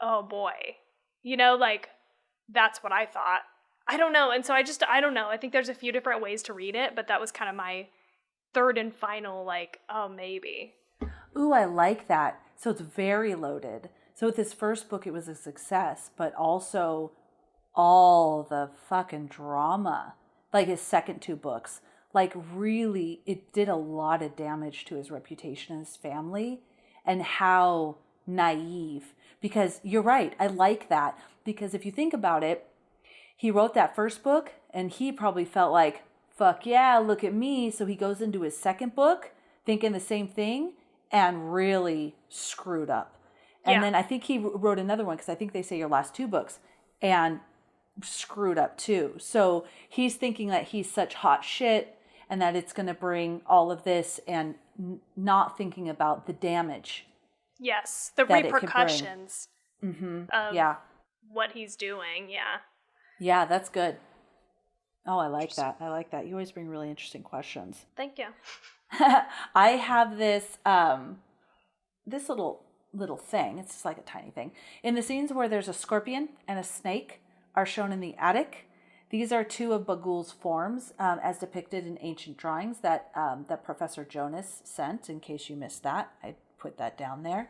Oh boy. You know, like, that's what I thought. I don't know. And so I don't know. I think there's a few different ways to read it, but that was kind of my third and final, like, oh, maybe. Ooh, I like that. So it's very loaded. So with his first book, it was a success, but also all the fucking drama. Like his second 2 books, like really, it did a lot of damage to his reputation and his family and how naive. Because you're right, I like that. Because if you think about it, he wrote that first book and he probably felt like, fuck yeah, look at me. So he goes into his second book thinking the same thing and really screwed up. And then I think he wrote another one because I think they say your last 2 books and screwed up too. So he's thinking that he's such hot shit and that it's going to bring all of this and not thinking about the damage. Yes, the repercussions of Yeah. what he's doing. Yeah. Yeah, that's good. Oh, I like that. I like that. You always bring really interesting questions. Thank you. I have this this little thing. It's just like a tiny thing. In the scenes where there's a scorpion and a snake are shown in the attic. These are 2 of Bagul's forms as depicted in ancient drawings that Professor Jonas sent. In case you missed that, I put that down there.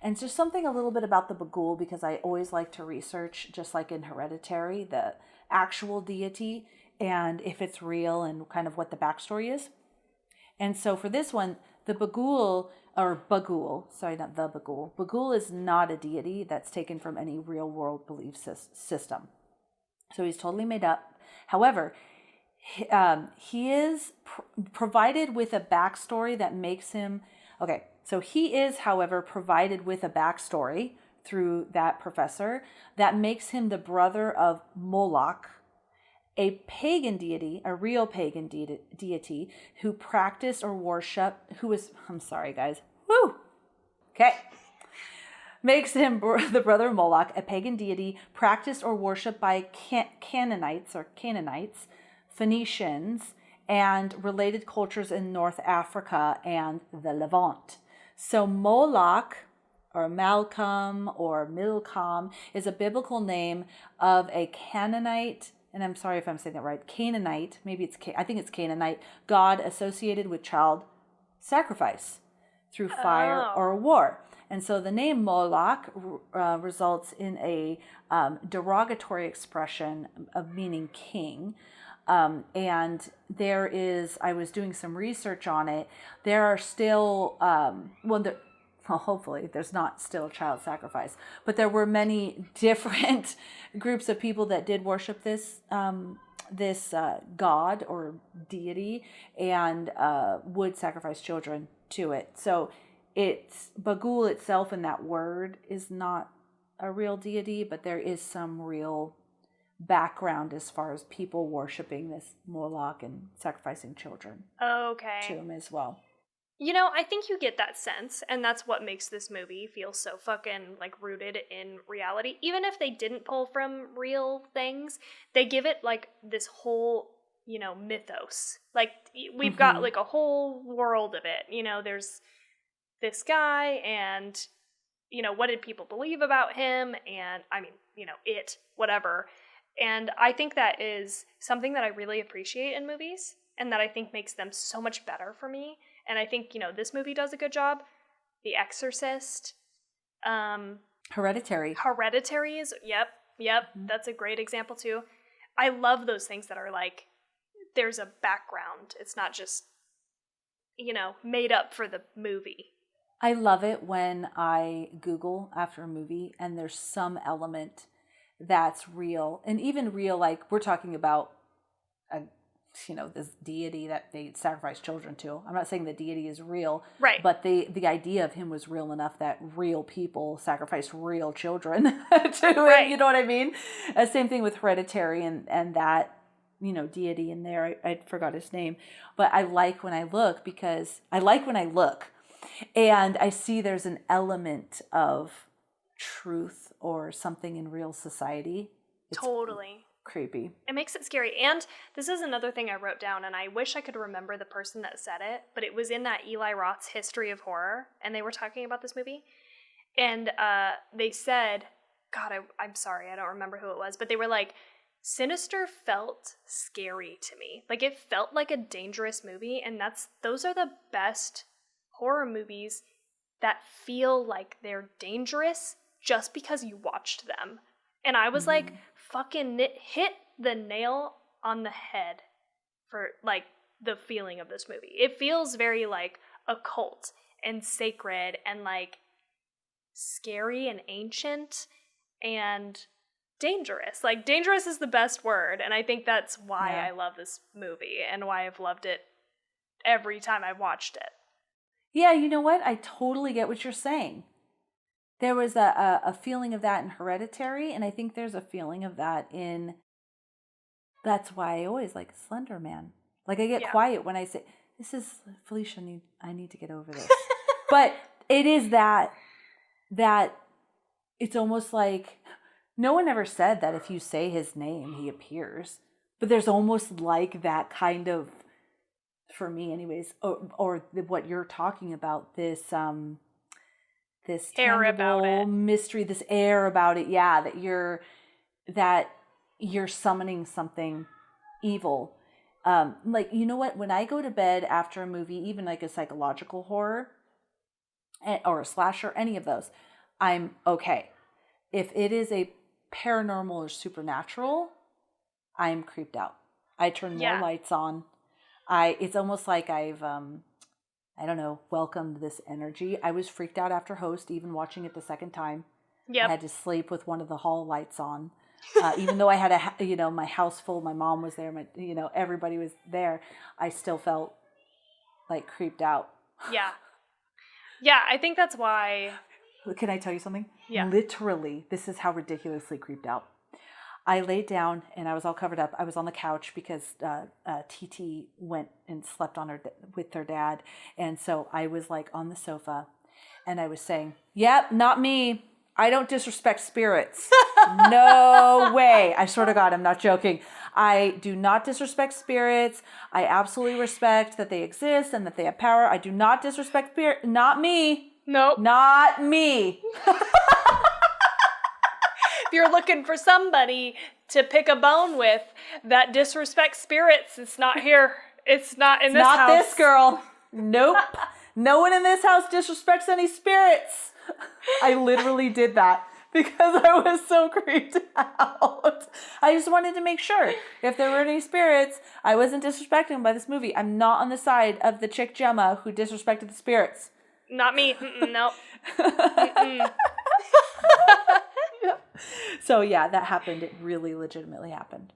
And just something a little bit about the Bagul, because I always like to research, just like in Hereditary, the actual deity and if it's real and kind of what the backstory is. And so for this one, the Bagul, sorry, not the Bagul. Bagul is not a deity that's taken from any real world belief system. So he's totally made up. However, he is provided with a backstory that makes him... Okay, so he is, however, provided with a backstory through that professor that makes him the brother of Moloch, a pagan deity, a real pagan deity who practiced or worshiped, I'm sorry, guys. Woo! Okay. Makes him the brother of Moloch, a pagan deity practiced or worshipped by Canaanites, Phoenicians, and related cultures in North Africa and the Levant. So Moloch, or Malcolm, or Milcom, is a biblical name of a Canaanite, and I'm sorry if I'm saying that right, Canaanite, I think it's Canaanite, god associated with child sacrifice through fire or war. And so the name Moloch results in a derogatory expression of meaning king. And there is, I was doing some research on it. There are still, well, hopefully there's not still child sacrifice, but there were many different groups of people that did worship this god or deity and would sacrifice children to it. So it's Bagul itself, in that word, is not a real deity, but there is some real background as far as people worshiping this Moloch and sacrificing children to him as well. You know, I think you get that sense, and that's what makes this movie feel so fucking, like, rooted in reality. Even if they didn't pull from real things, they give it, like, this whole, you know, mythos. Like, we've got, like, a whole world of it. You know, there's this guy, and, you know, what did people believe about him? And, I mean, you know, whatever. And I think that is something that I really appreciate in movies, and that I think makes them so much better for me. And I think, you know, this movie does a good job. The Exorcist. Hereditary. Hereditary is, yep. That's a great example too. I love those things that are like, there's a background. It's not just, you know, made up for the movie. I love it when I Google after a movie and there's some element that's real. And even real, like we're talking about this deity that they sacrifice children to. I'm not saying the deity is real, right? But the idea of him was real enough that real people sacrifice real children to him. You know what I mean? Same thing with Hereditary and that deity in there. I forgot his name, but I like when I look and I see there's an element of truth or something in real society. It's totally creepy. It makes it scary. And this is another thing I wrote down, and I wish I could remember the person that said it, but it was in that Eli Roth's History of Horror, and they were talking about this movie. And they said, God, I'm sorry, I don't remember who it was, but they were like, Sinister felt scary to me. Like, it felt like a dangerous movie, and those are the best horror movies that feel like they're dangerous just because you watched them. And I was like, fucking hit the nail on the head for, like, the feeling of this movie. It feels very, like, occult and sacred and, like, scary and ancient and dangerous. Like, dangerous is the best word, and I think that's why I love this movie and why I've loved it every time I've watched it. Yeah, you know what? I totally get what you're saying. There was a feeling of that in Hereditary, and I think there's a feeling of that in... That's why I always like Slender Man. Like, I get quiet when I say, this is... Felicia, I need to get over this. But it is that it's almost like... No one ever said that if you say his name, he appears. But there's almost like that kind of... For me, anyways, or what you're talking about, this air about it, mystery, this air about it, that you're summoning something evil. Like, you know what? When I go to bed after a movie, even like a psychological horror or a slasher, any of those, I'm okay. If it is a paranormal or supernatural, I'm creeped out. I turn more lights on. It's almost like I've, welcomed this energy. I was freaked out after Host, even watching it the second time. Yep. I had to sleep with one of the hall lights on. Even though I had my house full, my mom was there, everybody was there. I still felt like creeped out. Yeah. Yeah, I think that's why. Can I tell you something? Yeah. Literally, this is how ridiculously creeped out. I laid down and I was all covered up. I was on the couch because TT went and slept with her dad. And so I was like on the sofa and I was saying, yep, not me. I don't disrespect spirits. No way. I swear to God, I'm not joking. I do not disrespect spirits. I absolutely respect that they exist and that they have power. I do not disrespect spirit. Not me. Nope. Not me. If you're looking for somebody to pick a bone with that disrespects spirits, it's not here. It's not in this house. Not this girl. Nope. No one in this house disrespects any spirits. I literally did that because I was so creeped out. I just wanted to make sure if there were any spirits, I wasn't disrespecting them by this movie. I'm not on the side of the chick Gemma who disrespected the spirits. Not me. Nope. Mm-mm. Yeah. So yeah, that happened. It really legitimately happened.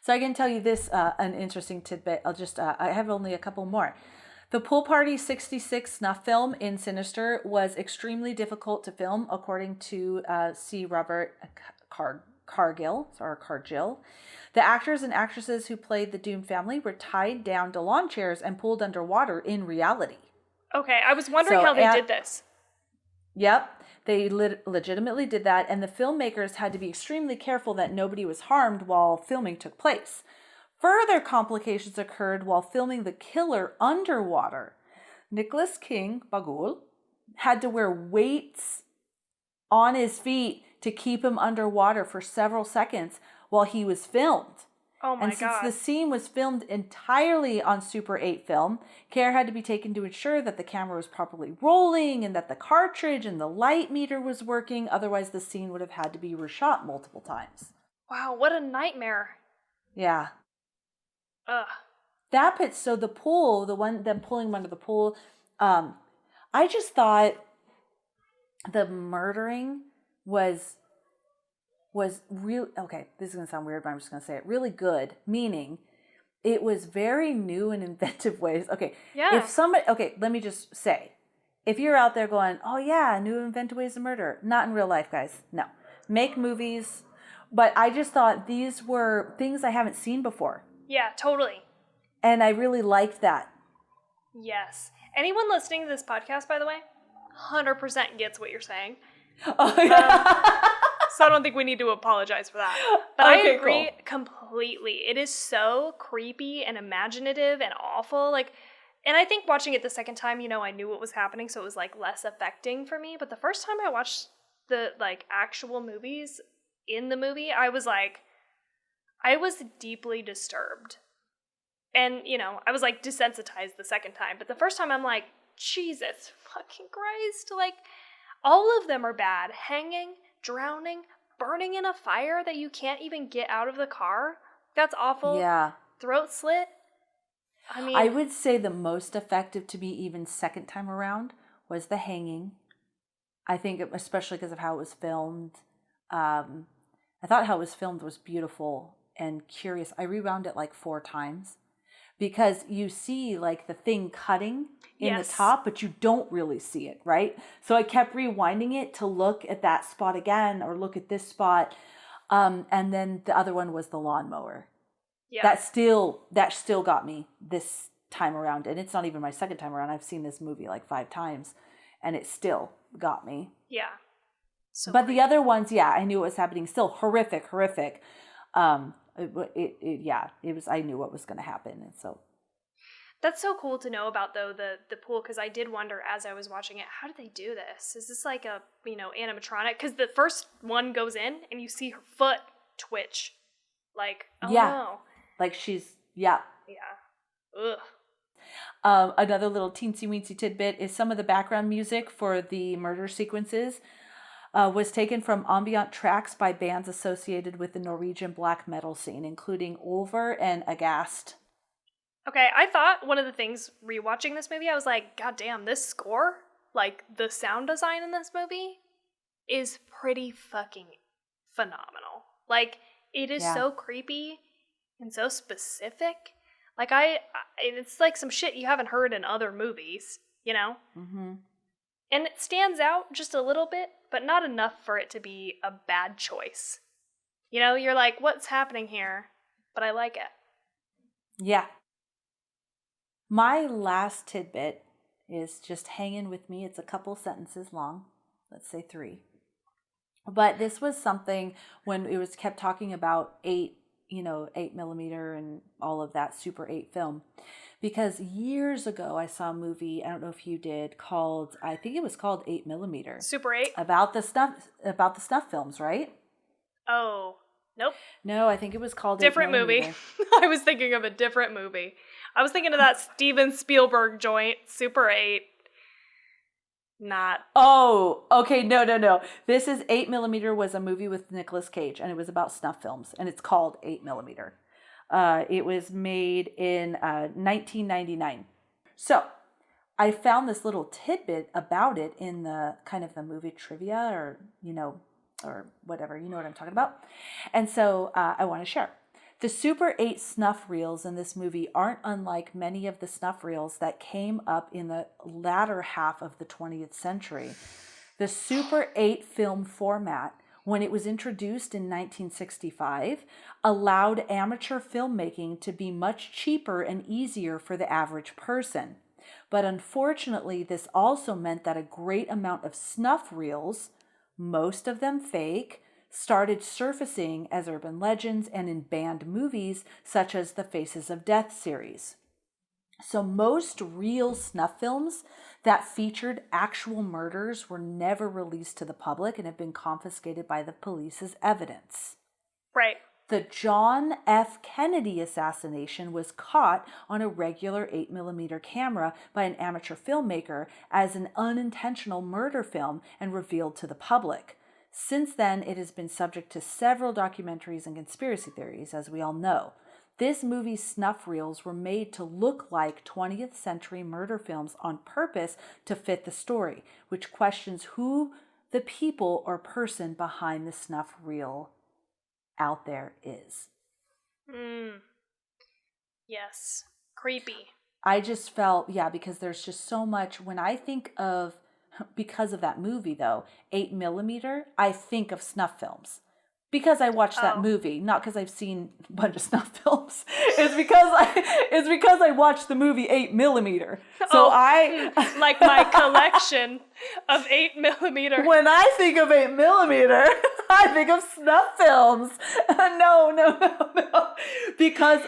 So I can tell you this, an interesting tidbit. I have only a couple more. The Pool Party 66 snuff film in Sinister was extremely difficult to film, according to C. Robert Cargill. The actors and actresses who played the Doom family were tied down to lawn chairs and pulled underwater in reality. Okay, I was wondering how they did this. Yep, they legitimately did that, and the filmmakers had to be extremely careful that nobody was harmed while filming took place. Further complications occurred while filming The Killer underwater. Nicholas King, Bagul, had to wear weights on his feet to keep him underwater for several seconds while he was filmed. Oh my God. And since the scene was filmed entirely on Super 8 film, care had to be taken to ensure that the camera was properly rolling and that the cartridge and the light meter was working. Otherwise, the scene would have had to be reshot multiple times. Wow, what a nightmare. Yeah. Ugh. That pit, so the pool, them pulling him under the pool, I just thought the murdering was real. Okay, this is going to sound weird, but I'm just going to say it. Really good, meaning it was very new and inventive ways. Okay, yeah. Let me just say, if you're out there going, oh yeah, new inventive ways to murder, not in real life, guys. No, make movies. But I just thought these were things I haven't seen before. Yeah, totally. And I really liked that. Yes. Anyone listening to this podcast, by the way, 100% gets what you're saying. Oh, yeah. So I don't think we need to apologize for that. But I agree completely. It is so creepy and imaginative and awful. And I think watching it the second time, I knew what was happening, so it was less affecting for me. But the first time I watched the actual movies in the movie, I was deeply disturbed. And, I was desensitized the second time. But the first time I'm like, Jesus fucking Christ. All of them are bad. Hanging, drowning, burning in a fire that you can't even get out of the car. That's awful. Yeah. Throat slit. I would say the most effective to me even second time around was the hanging. I think especially because of how it was filmed. I thought how it was filmed was beautiful and curious. I rewound it 4 times because you see the thing cutting in the top, but you don't really see it, right? So I kept rewinding it to look at that spot again or look at this spot. And then the other one was the lawnmower. Yeah. That still got me this time around. And it's not even my second time around. I've seen this movie 5 times and it still got me. Yeah. But the other ones, I knew what was happening. Still horrific. It was. I knew what was going to happen, and so. That's so cool to know about though the pool, because I did wonder as I was watching it, how did they do this? Is this a animatronic? Because the first one goes in and you see her foot twitch, no. She's yeah. Ugh. Another little teensy weensy tidbit is some of the background music for the murder sequences was taken from ambient tracks by bands associated with the Norwegian black metal scene, including Ulver and Agast. Okay, I thought one of the things rewatching this movie, I was like, God damn, this score, the sound design in this movie is pretty fucking phenomenal. It is so creepy and so specific. It's some shit you haven't heard in other movies, Mm-hmm. And it stands out just a little bit, but not enough for it to be a bad choice. You're like, what's happening here? But I like it. Yeah. My last tidbit is just hanging with me. It's a couple sentences long. Let's say 3. But this was something when it was kept talking about 8 millimeter and all of that Super 8 film. Because years ago I saw a movie, I don't know if you did, I think it was called 8 millimeter. Super 8? About the snuff films, right? Oh, nope. No, I think it was called different 8 movie. I was thinking of a different movie. I was thinking of that Steven Spielberg joint, Super 8. not. Oh, okay. No. This is 8mm was a movie with Nicolas Cage, and it was about snuff films, and it's called 8mm. It was made in 1999. So I found this little tidbit about it in the kind of the movie trivia or whatever, you know what I'm talking about. And so I want to share. The Super 8 snuff reels in this movie aren't unlike many of the snuff reels that came up in the latter half of the 20th century. The Super 8 film format, when it was introduced in 1965, allowed amateur filmmaking to be much cheaper and easier for the average person. But unfortunately, this also meant that a great amount of snuff reels, most of them fake, started surfacing as urban legends and in banned movies such as the Faces of Death series. So most real snuff films that featured actual murders were never released to the public and have been confiscated by the police as evidence. Right. The John F. Kennedy assassination was caught on a regular 8mm camera by an amateur filmmaker as an unintentional murder film and revealed to the public. Since then, it has been subject to several documentaries and conspiracy theories, as we all know. This movie's snuff reels were made to look like 20th century murder films on purpose to fit the story, which questions who the people or person behind the snuff reel out there is. Yes. Creepy. I just felt, because there's just so much. When I think of, because of that movie though, 8mm, I think of snuff films. Because I watched that movie, not because I've seen a bunch of snuff films. It's because I watched the movie 8mm. So like my collection of 8mm. When I think of 8mm, I think of snuff films. No. Because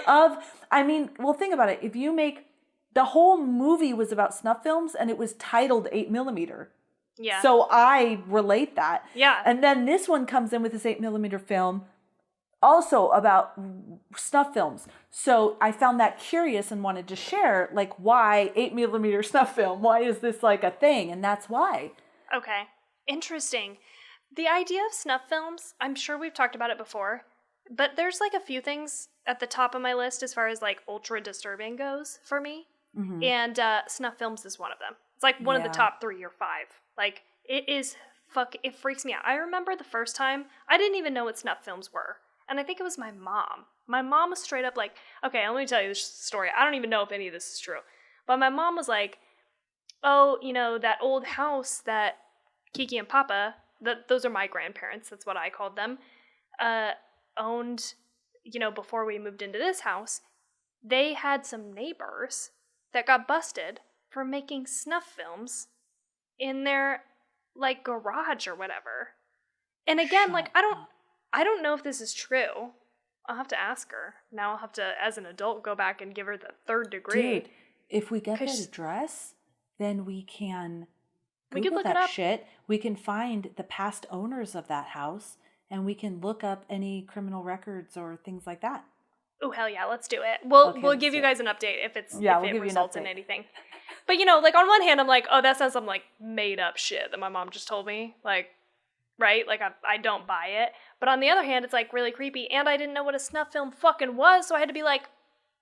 think about it. If you make, the whole movie was about snuff films and it was titled 8mm. Yeah. So I relate that. Yeah. And then this one comes in with this 8mm film also about snuff films. So I found that curious and wanted to share, like, why 8mm snuff film? Why is this like a thing? And that's why. Okay. Interesting. The idea of snuff films, I'm sure we've talked about it before, but there's like a few things at the top of my list as far as like ultra disturbing goes for me. Mm-hmm. And snuff films is one of them. It's like one of the top 3 or 5. Like, it freaks me out. I remember the first time, I didn't even know what snuff films were. And I think it was my mom. My mom was straight up like, okay, let me tell you this story. I don't even know if any of this is true. But my mom was like, oh, that old house that Kiki and Papa, those are my grandparents, that's what I called them, owned, before we moved into this house. They had some neighbors that got busted for making snuff films in their like garage or whatever. And again, like I don't know if this is true. I'll have to ask her. Now I'll have to, as an adult, go back and give her the 3rd degree. Dude, if we get that address, then we can Google that shit. We can find the past owners of that house and we can look up any criminal records or things like that. Oh, hell yeah, let's do it. We'll give you guys an update if it results in anything. But, like, on one hand, I'm like, oh, that sounds some, like, made-up shit that my mom just told me. Like, right? Like, I don't buy it. But on the other hand, it's, like, really creepy. And I didn't know what a snuff film fucking was, so I had to be like,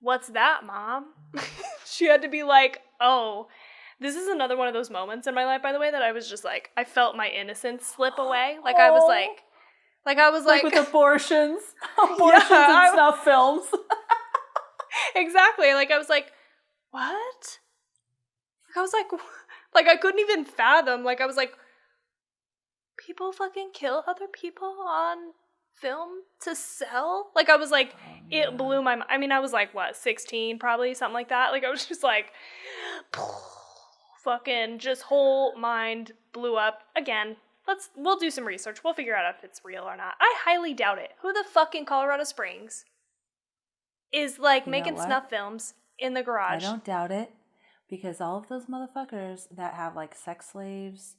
what's that, Mom? She had to be like, oh. This is another one of those moments in my life, by the way, that I was just, like, I felt my innocence slip away. Like, I was like... with abortions. Abortions and snuff films. Exactly. Like, I was like, what? I was like, I couldn't even fathom. Like, I was like, people fucking kill other people on film to sell? Like, I was like, it blew my mind. I mean, I was like, what, 16 probably, something like that? Like, I was just like, fucking just whole mind blew up. Again, we'll do some research. We'll figure out if it's real or not. I highly doubt it. Who the fuck in Colorado Springs is, like, making snuff films in the garage? I don't doubt it. Because all of those motherfuckers that have, like, sex slaves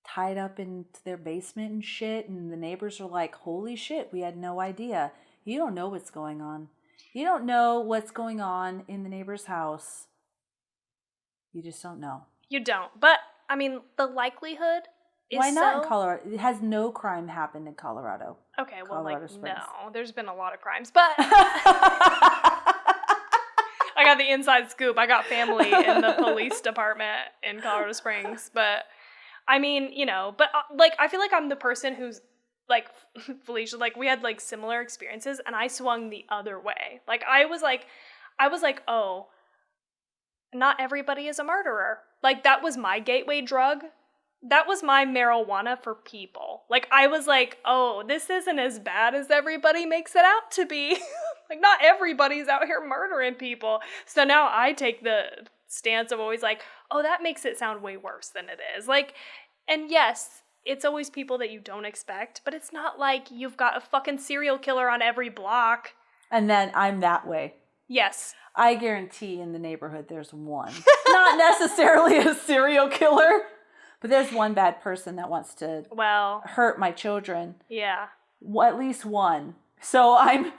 tied up into their basement and shit, and the neighbors are like, holy shit, we had no idea. You don't know what's going on. You don't know what's going on in the neighbor's house. You just don't know. You don't. But I mean, the likelihood is Why not in so... Colorado? It has no crime happened in Colorado. Okay, well, Colorado like, Springs. no. There's been a lot of crimes, but... I got the inside scoop. I got family in the police department in Colorado Springs. But, I mean, you know, but, like, I feel like I'm the person who's, like, Felicia, like, we had, like, similar experiences, and I swung the other way. Like, I was like, oh, not everybody is a murderer. Like, that was my gateway drug. That was my marijuana for people. Like, I was like, oh, this isn't as bad as everybody makes it out to be. Like, not everybody's out here murdering people. So now I take the stance of always like, oh, that makes it sound way worse than it is. Like, and yes, it's always people that you don't expect, but it's not like you've got a fucking serial killer on every block. And then I'm that way. Yes. I guarantee in the neighborhood there's one. Not necessarily a serial killer, but there's one bad person that wants to hurt my children. Yeah. At least one. So I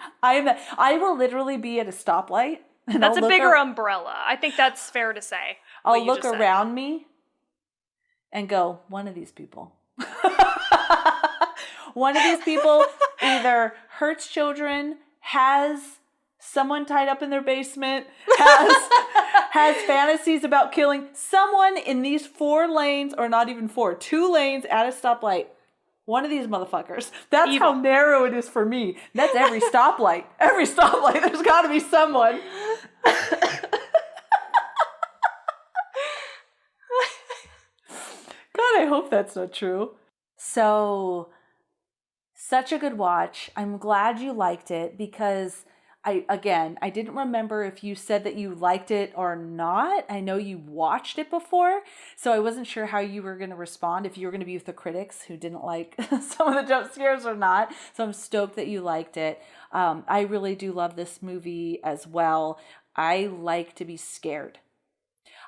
will literally be at a stoplight. And that's a bigger umbrella. I think that's fair to say. I'll look around me and go, one of these people. One of these people either hurts children, has someone tied up in their basement, has fantasies about killing someone in these 4 lanes, or not even 4, 2 lanes at a stoplight. One of these motherfuckers. That's how narrow it is for me. That's every stoplight. Every stoplight, there's got to be someone. God, I hope that's not true. So, such a good watch. I'm glad you liked it because I didn't remember if you said that you liked it or not. I know you watched it before, so I wasn't sure how you were going to respond, if you were going to be with the critics who didn't like some of the jump scares or not. So I'm stoked that you liked it. I really do love this movie as well. I like to be scared.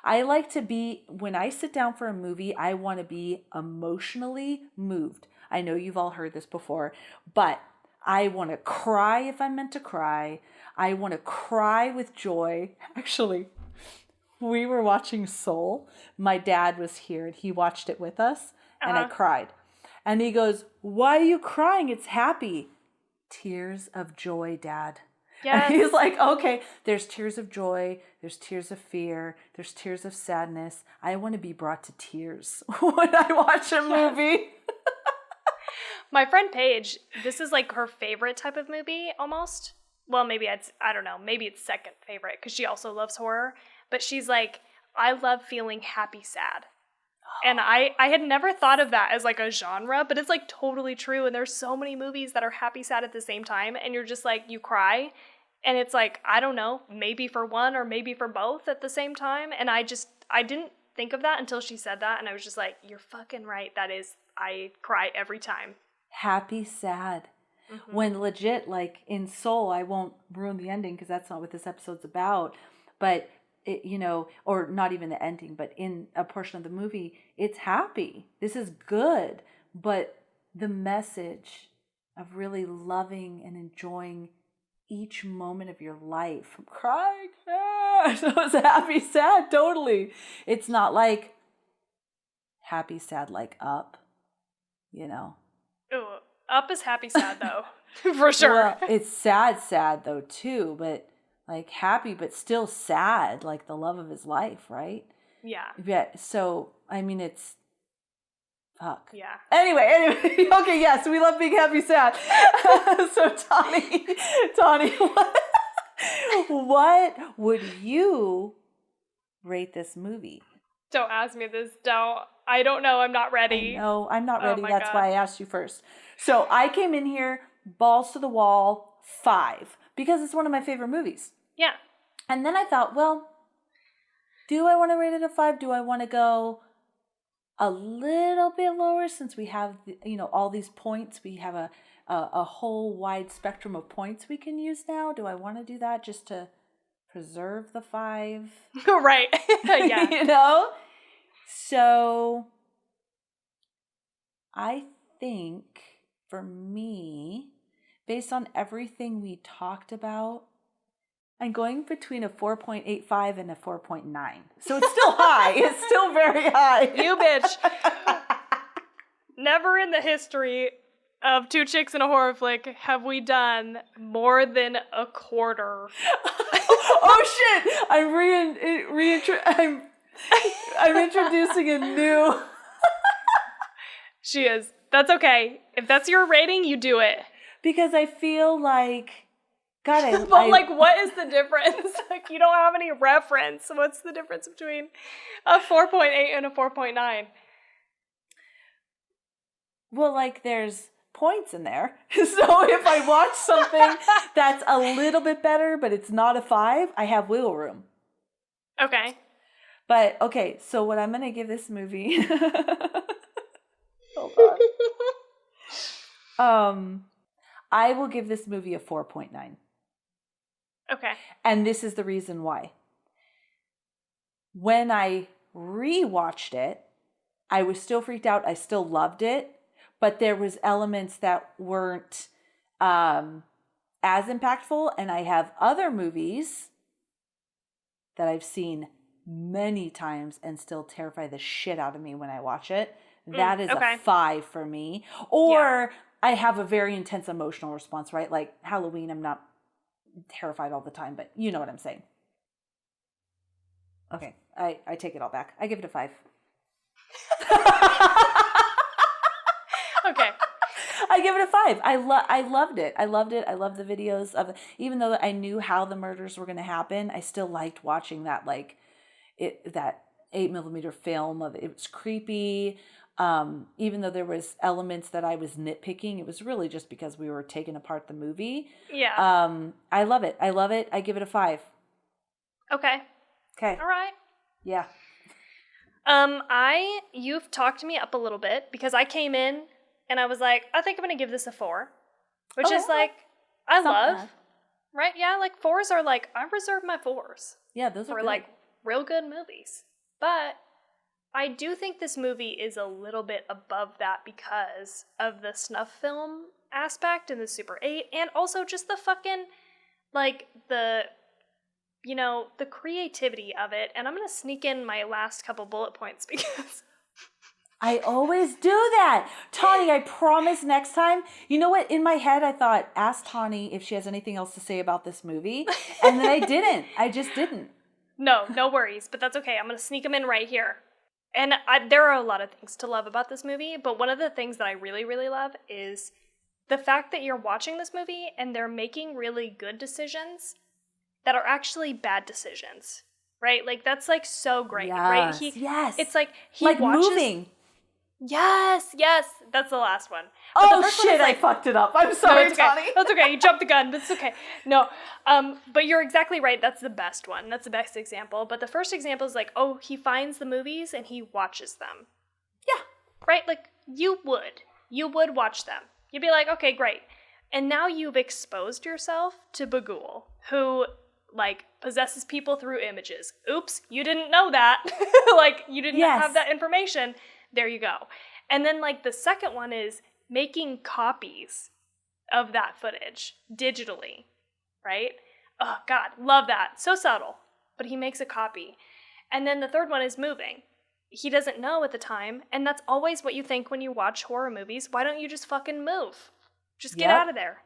I like to be, when I sit down for a movie, I want to be emotionally moved. I know you've all heard this before, but I want to cry if I'm meant to cry. I want to cry with joy. Actually, we were watching Soul. My dad was here and he watched it with us and I cried. And he goes, "Why are you crying? It's happy." Tears of joy, Dad. Yes. And he's like, okay, there's tears of joy, there's tears of fear, there's tears of sadness. I want to be brought to tears when I watch a movie. My friend Paige, this is like her favorite type of movie almost. Well, maybe I don't know, maybe it's second favorite because she also loves horror. But she's like, I love feeling happy sad. And I had never thought of that as like a genre, but it's like totally true. And there's so many movies that are happy sad at the same time. And you're just like, you cry. And it's like, I don't know, maybe for one or maybe for both at the same time. And I didn't think of that until she said that. And I was just like, you're fucking right. That is, I cry every time. Happy, sad. Mm-hmm. When legit, like in Soul, I won't ruin the ending because that's not what this episode's about. But, it, you know, or not even the ending, but in a portion of the movie, it's happy. This is good. But the message of really loving and enjoying each moment of your life. I'm crying. So it's happy, sad, totally. It's not like happy, sad, like Up, you know. Ooh, Up is happy, sad, though. For sure. Well, it's sad, sad, though, too. But like happy, but still sad, like the love of his life, right? Yeah. Yeah. So, I mean, it's... Fuck. Yeah. Anyway, okay, yes, we love being happy, sad. So, Tawny, what would you rate this movie? Don't ask me this. I don't know. I'm not ready. No, I'm not ready. That's why I asked you first. So, I came in here, balls to the wall, 5, because it's one of my favorite movies. Yeah. And then I thought, well, do I want to rate it a 5? Do I want to go a little bit lower since we have, all these points? We have a whole wide spectrum of points we can use now. Do I want to do that just to preserve the 5? Right. Yeah. So I think for me, based on everything we talked about, I'm going between a 4.85 and a 4.9. So it's still high. It's still very high. You bitch. Never in the history of Two Chicks in a Horror Flick have we done more than a quarter. Oh shit! I'm introducing a new. She is. That's okay. If that's your rating, you do it. Because I feel like, God, but like, what is the difference? Like, you don't have any reference. What's the difference between a 4.8 and a 4.9? Well, like, there's points in there. So if I watch something that's a little bit better, but it's not a 5, I have wiggle room. Okay. But, okay, so what I'm going to give this movie... Hold on. I will give this movie a 4.9. Okay. And this is the reason why. When I rewatched it, I was still freaked out. I still loved it. But there was elements that weren't as impactful. And I have other movies that I've seen many times and still terrify the shit out of me when I watch it. That is a 5 for me. Or I have a very intense emotional response, right? Like Halloween, I'm not terrified all the time, but you know what I'm saying. Okay, I take it all back. I give it a 5. Okay. I give it a 5. I loved it. I loved it. I loved the videos of it. Even though I knew how the murders were going to happen, I still liked watching that, like, that 8mm film of it. It was creepy. Even though there was elements that I was nitpicking, it was really just because we were taking apart the movie. Yeah. I love it. I love it. I give it a 5. Okay. Okay. All right. Yeah. You've talked me up a little bit because I came in and I was like, I think I'm going to give this a 4, which is like, I love, bad. Right? Yeah. Like 4s are like, I reserve my 4s. Yeah. Those are for good. like real good movies. But I do think this movie is a little bit above that because of the snuff film aspect and the Super 8 and also just the fucking, like, the creativity of it. And I'm going to sneak in my last couple bullet points because... I always do that. Tawny, I promise next time. You know what? In my head, I thought, ask Tawny if she has anything else to say about this movie. And then I didn't. I just didn't. No worries. But that's okay. I'm going to sneak them in right here. And there are a lot of things to love about this movie, but one of the things that I really, really love is the fact that you're watching this movie and they're making really good decisions that are actually bad decisions, right? Like, that's, like, so great, right? Yes. It's like, he like watches... moving. Yes, that's the last one. But oh, shit, I fucked it up. I'm sorry, no, Tawny. That's okay. You jumped the gun, but it's okay. No, but you're exactly right. That's the best one. That's the best example. But the first example is like, oh, he finds the movies and he watches them. Yeah. Right? Like, you would watch them. You'd be like, okay, great. And now you've exposed yourself to Bagul, who, like, possesses people through images. Oops, you didn't know that. Like, you didn't have that information. There you go. And then, like, the second one is making copies of that footage digitally, right? Oh, God, love that. So subtle. But he makes a copy. And then the third one is moving. He doesn't know at the time, and that's always what you think when you watch horror movies. Why don't you just fucking move? Just get out of there.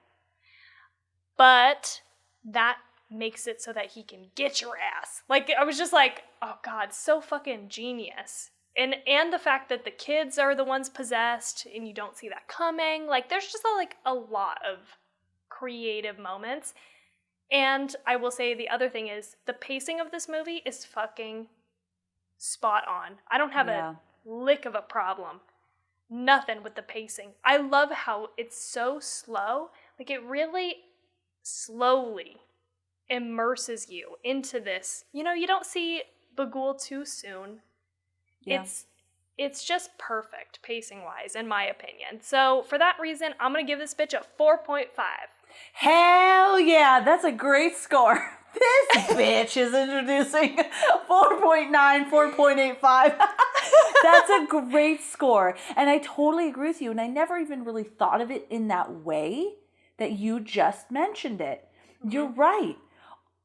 But that makes it so that he can get your ass. Like, I was just like, oh, God, so fucking genius. And the fact that the kids are the ones possessed and you don't see that coming. Like, there's just a lot of creative moments. And I will say the other thing is the pacing of this movie is fucking spot on. I don't have a lick of a problem. Nothing with the pacing. I love how it's so slow. Like, it really slowly immerses you into this. You know, you don't see Bagul too soon. Yeah. It's just perfect pacing-wise, in my opinion. So, for that reason, I'm going to give this bitch a 4.5. Hell yeah, that's a great score. This bitch is introducing 4.9, 4.85. That's a great score. And I totally agree with you. And I never even really thought of it in that way that you just mentioned it. Mm-hmm. You're right.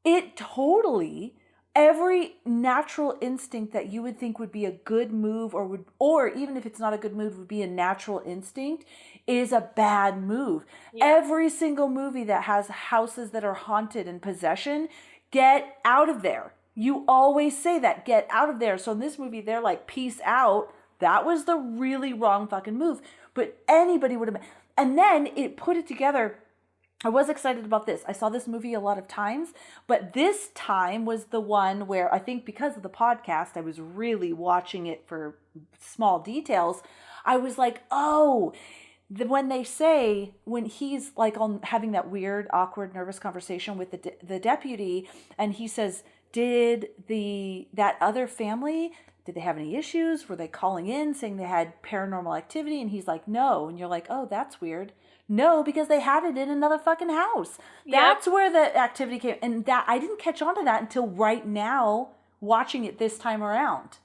It totally, every natural instinct that you would think would be a good move or even if it's not a good move, would be a natural instinct is a bad move. Yeah. Every single movie that has houses that are haunted and possession, get out of there. You always say that, get out of there. So in this movie, they're like, peace out. That was the really wrong fucking move. But anybody would have been. And then it put it together. I was excited about this. I saw this movie a lot of times, but this time was the one where I think because of the podcast, I was really watching it for small details. I was like, oh, when they say, when he's like on having that weird, awkward, nervous conversation with the deputy, and he says, did that other family, did they have any issues? Were they calling in saying they had paranormal activity? And he's like, no. And you're like, oh, that's weird. No, because they had it in another fucking house. Yep. That's where the activity came. And that I didn't catch on to that until right now, watching it this time around.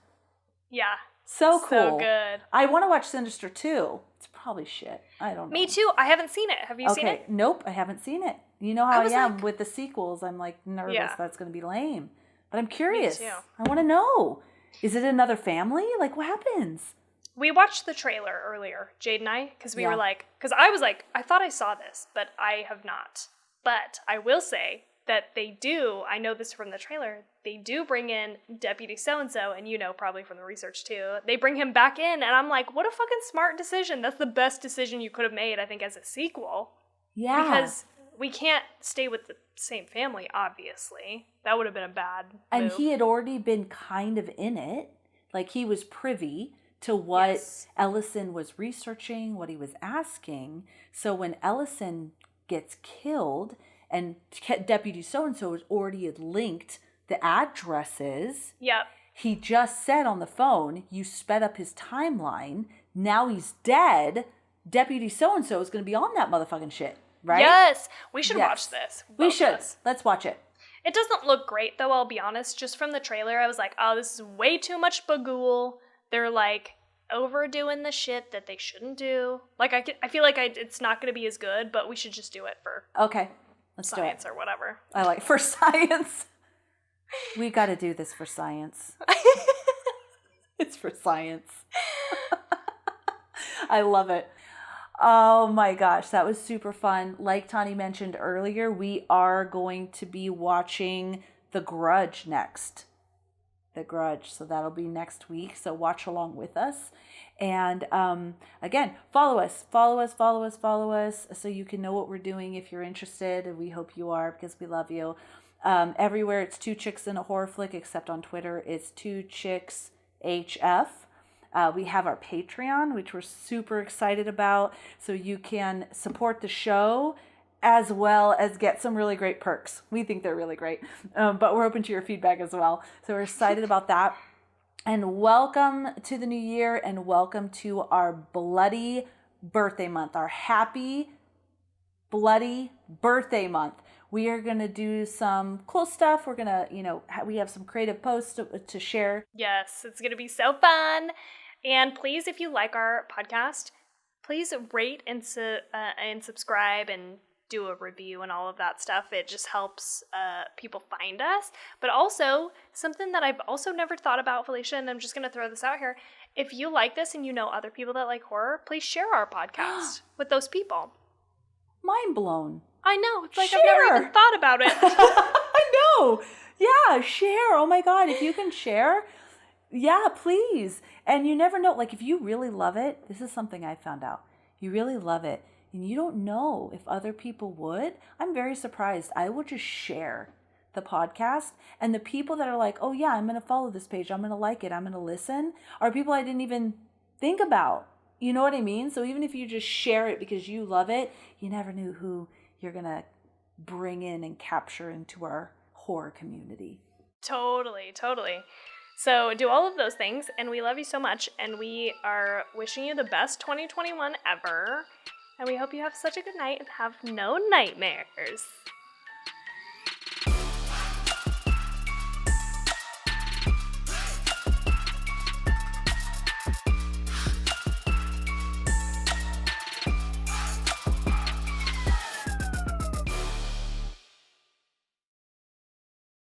Yeah. So cool. So good. I want to watch Sinister too. It's probably shit. I don't know. Me too. I haven't seen it. Have you seen it? Nope, I haven't seen it. You know how I am with the sequels. I'm like nervous that's going to be lame. But I'm curious. Me too. I want to know. Is it another family? Like, what happens? We watched the trailer earlier, Jade and I, because we were like, because I was like, I thought I saw this, but I have not. But I will say that they do, I know this from the trailer, they do bring in Deputy so-and-so, and you know probably from the research too, they bring him back in, and I'm like, what a fucking smart decision. That's the best decision you could have made, I think, as a sequel. Yeah. Because we can't stay with the same family, obviously. That would have been a bad move. And he had already been kind of in it. Like, he was privy to what Ellison was researching, what he was asking. So when Ellison gets killed and Deputy so-and-so has already had linked the addresses, he just said on the phone, you sped up his timeline. Now he's dead. Deputy so-and-so is going to be on that motherfucking shit, right? Yes. We should watch this. We should. Let's watch it. It doesn't look great, though, I'll be honest. Just from the trailer, I was like, oh, this is way too much Bagul. They're, like, overdoing the shit that they shouldn't do. Like, I feel like it's not going to be as good, but we should just do it for let's science do it. Or whatever. I like for science. We got to do this for science. It's for science. I love it. Oh my gosh, that was super fun. Like Tawny mentioned earlier, we are going to be watching The Grudge next. The Grudge. So that'll be next week. So watch along with us. And again, follow us so you can know what we're doing if you're interested. And we hope you are because we love you. Everywhere it's Two Chicks in a Horror Flick, except on Twitter, it's Two Chicks HF. We have our Patreon, which we're super excited about. So you can support the show as well as get some really great perks. We think they're really great, but we're open to your feedback as well. So we're excited about that. And welcome to the new year and welcome to our bloody birthday month, our happy bloody birthday month. We are going to do some cool stuff. We're going to, we have some creative posts to share. Yes, it's going to be so fun. And please, if you like our podcast, please rate and subscribe and do a review and all of that stuff. It just helps people find us. But also, something that I've also never thought about, Felicia, and I'm just going to throw this out here. If you like this and you know other people that like horror, please share our podcast with those people. Mind blown. I know. It's like share. I've never even thought about it. I know. Yeah, share. Oh my God. If you can share, yeah, please. And you never know. Like, if you really love it, this is something I found out. You really love it, and you don't know if other people would. I'm very surprised. I will just share the podcast. And the people that are like, oh yeah, I'm going to follow this page. I'm going to like it. I'm going to listen, are people I didn't even think about. You know what I mean? So even if you just share it because you love it, you never knew who you're going to bring in and capture into our horror community. Totally. So do all of those things, and we love you so much, and we are wishing you the best 2021 ever, and we hope you have such a good night and have no nightmares.